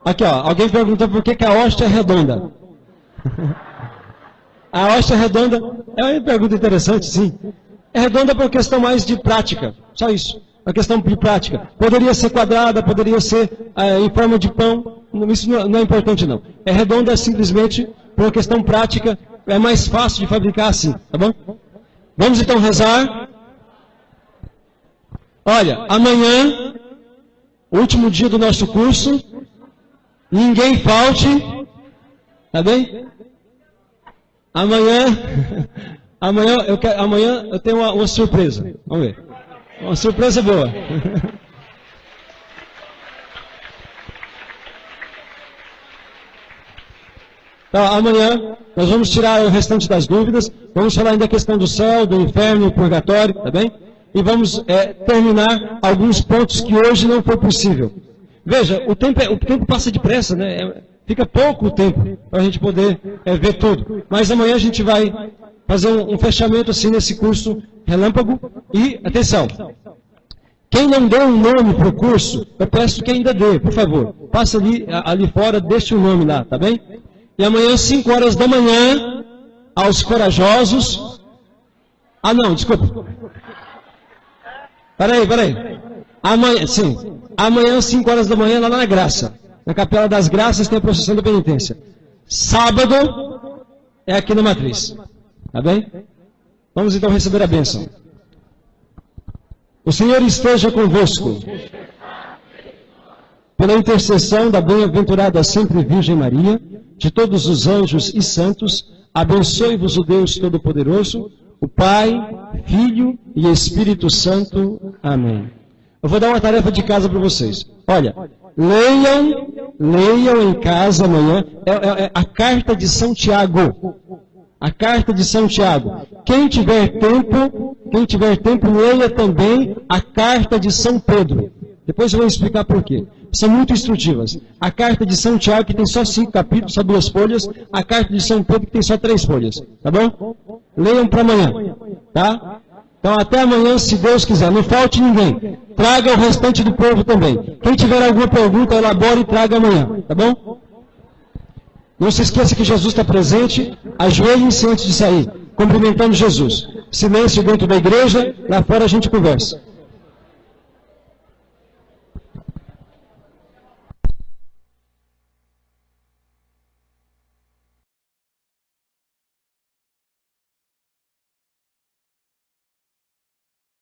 Aqui, ó, alguém perguntou por que a hóstia é redonda. A hóstia redonda é uma pergunta interessante, sim. É redonda por uma questão mais de prática, só isso. Uma questão de prática. Poderia ser quadrada, poderia ser em forma de pão, isso não é importante não. É redonda simplesmente por uma questão prática. É mais fácil de fabricar assim, tá bom? Vamos então rezar. Olha, amanhã, último dia do nosso curso, ninguém falte, tá bem? Amanhã eu tenho uma surpresa, vamos ver. Uma surpresa boa. Então, amanhã nós vamos tirar o restante das dúvidas, vamos falar ainda da questão do céu, do inferno, do purgatório, tá bem? E vamos terminar alguns pontos que hoje não foi possível. Veja, o tempo passa depressa, né? Fica pouco o tempo para a gente poder ver tudo. Mas amanhã a gente vai fazer um fechamento assim nesse curso relâmpago. E, atenção, quem não deu um nome para o curso, eu peço que ainda dê, por favor. Passa ali fora, deixe o nome lá, tá bem? E amanhã, 5 horas da manhã, aos corajosos... Ah, não, desculpa. Peraí. Amanhã, 5 horas da manhã, lá na Graça. Na Capela das Graças tem a procissão da penitência. Sábado é aqui na Matriz. Tá bem? Vamos então receber a bênção. O Senhor esteja convosco. Pela intercessão da bem-aventurada sempre Virgem Maria, de todos os anjos e santos, abençoe-vos o Deus Todo-Poderoso, o Pai, Filho e Espírito Santo. Amém. Eu vou dar uma tarefa de casa para vocês. Olha, leiam leiam em casa amanhã, é a carta de São Tiago. A carta de São Tiago. Quem tiver tempo, leia também a carta de São Pedro. Depois eu vou explicar por quê. São muito instrutivas. A carta de São Tiago, que tem só 5 capítulos, só 2 folhas. A carta de São Pedro, que tem só 3 folhas. Tá bom? Leiam para amanhã. Tá? Então até amanhã, se Deus quiser. Não falte ninguém. Traga o restante do povo também. Quem tiver alguma pergunta, elabore e traga amanhã. Tá bom? Não se esqueça que Jesus está presente. Ajoelhem-se antes de sair, cumprimentando Jesus. Silêncio dentro da igreja, lá fora a gente conversa.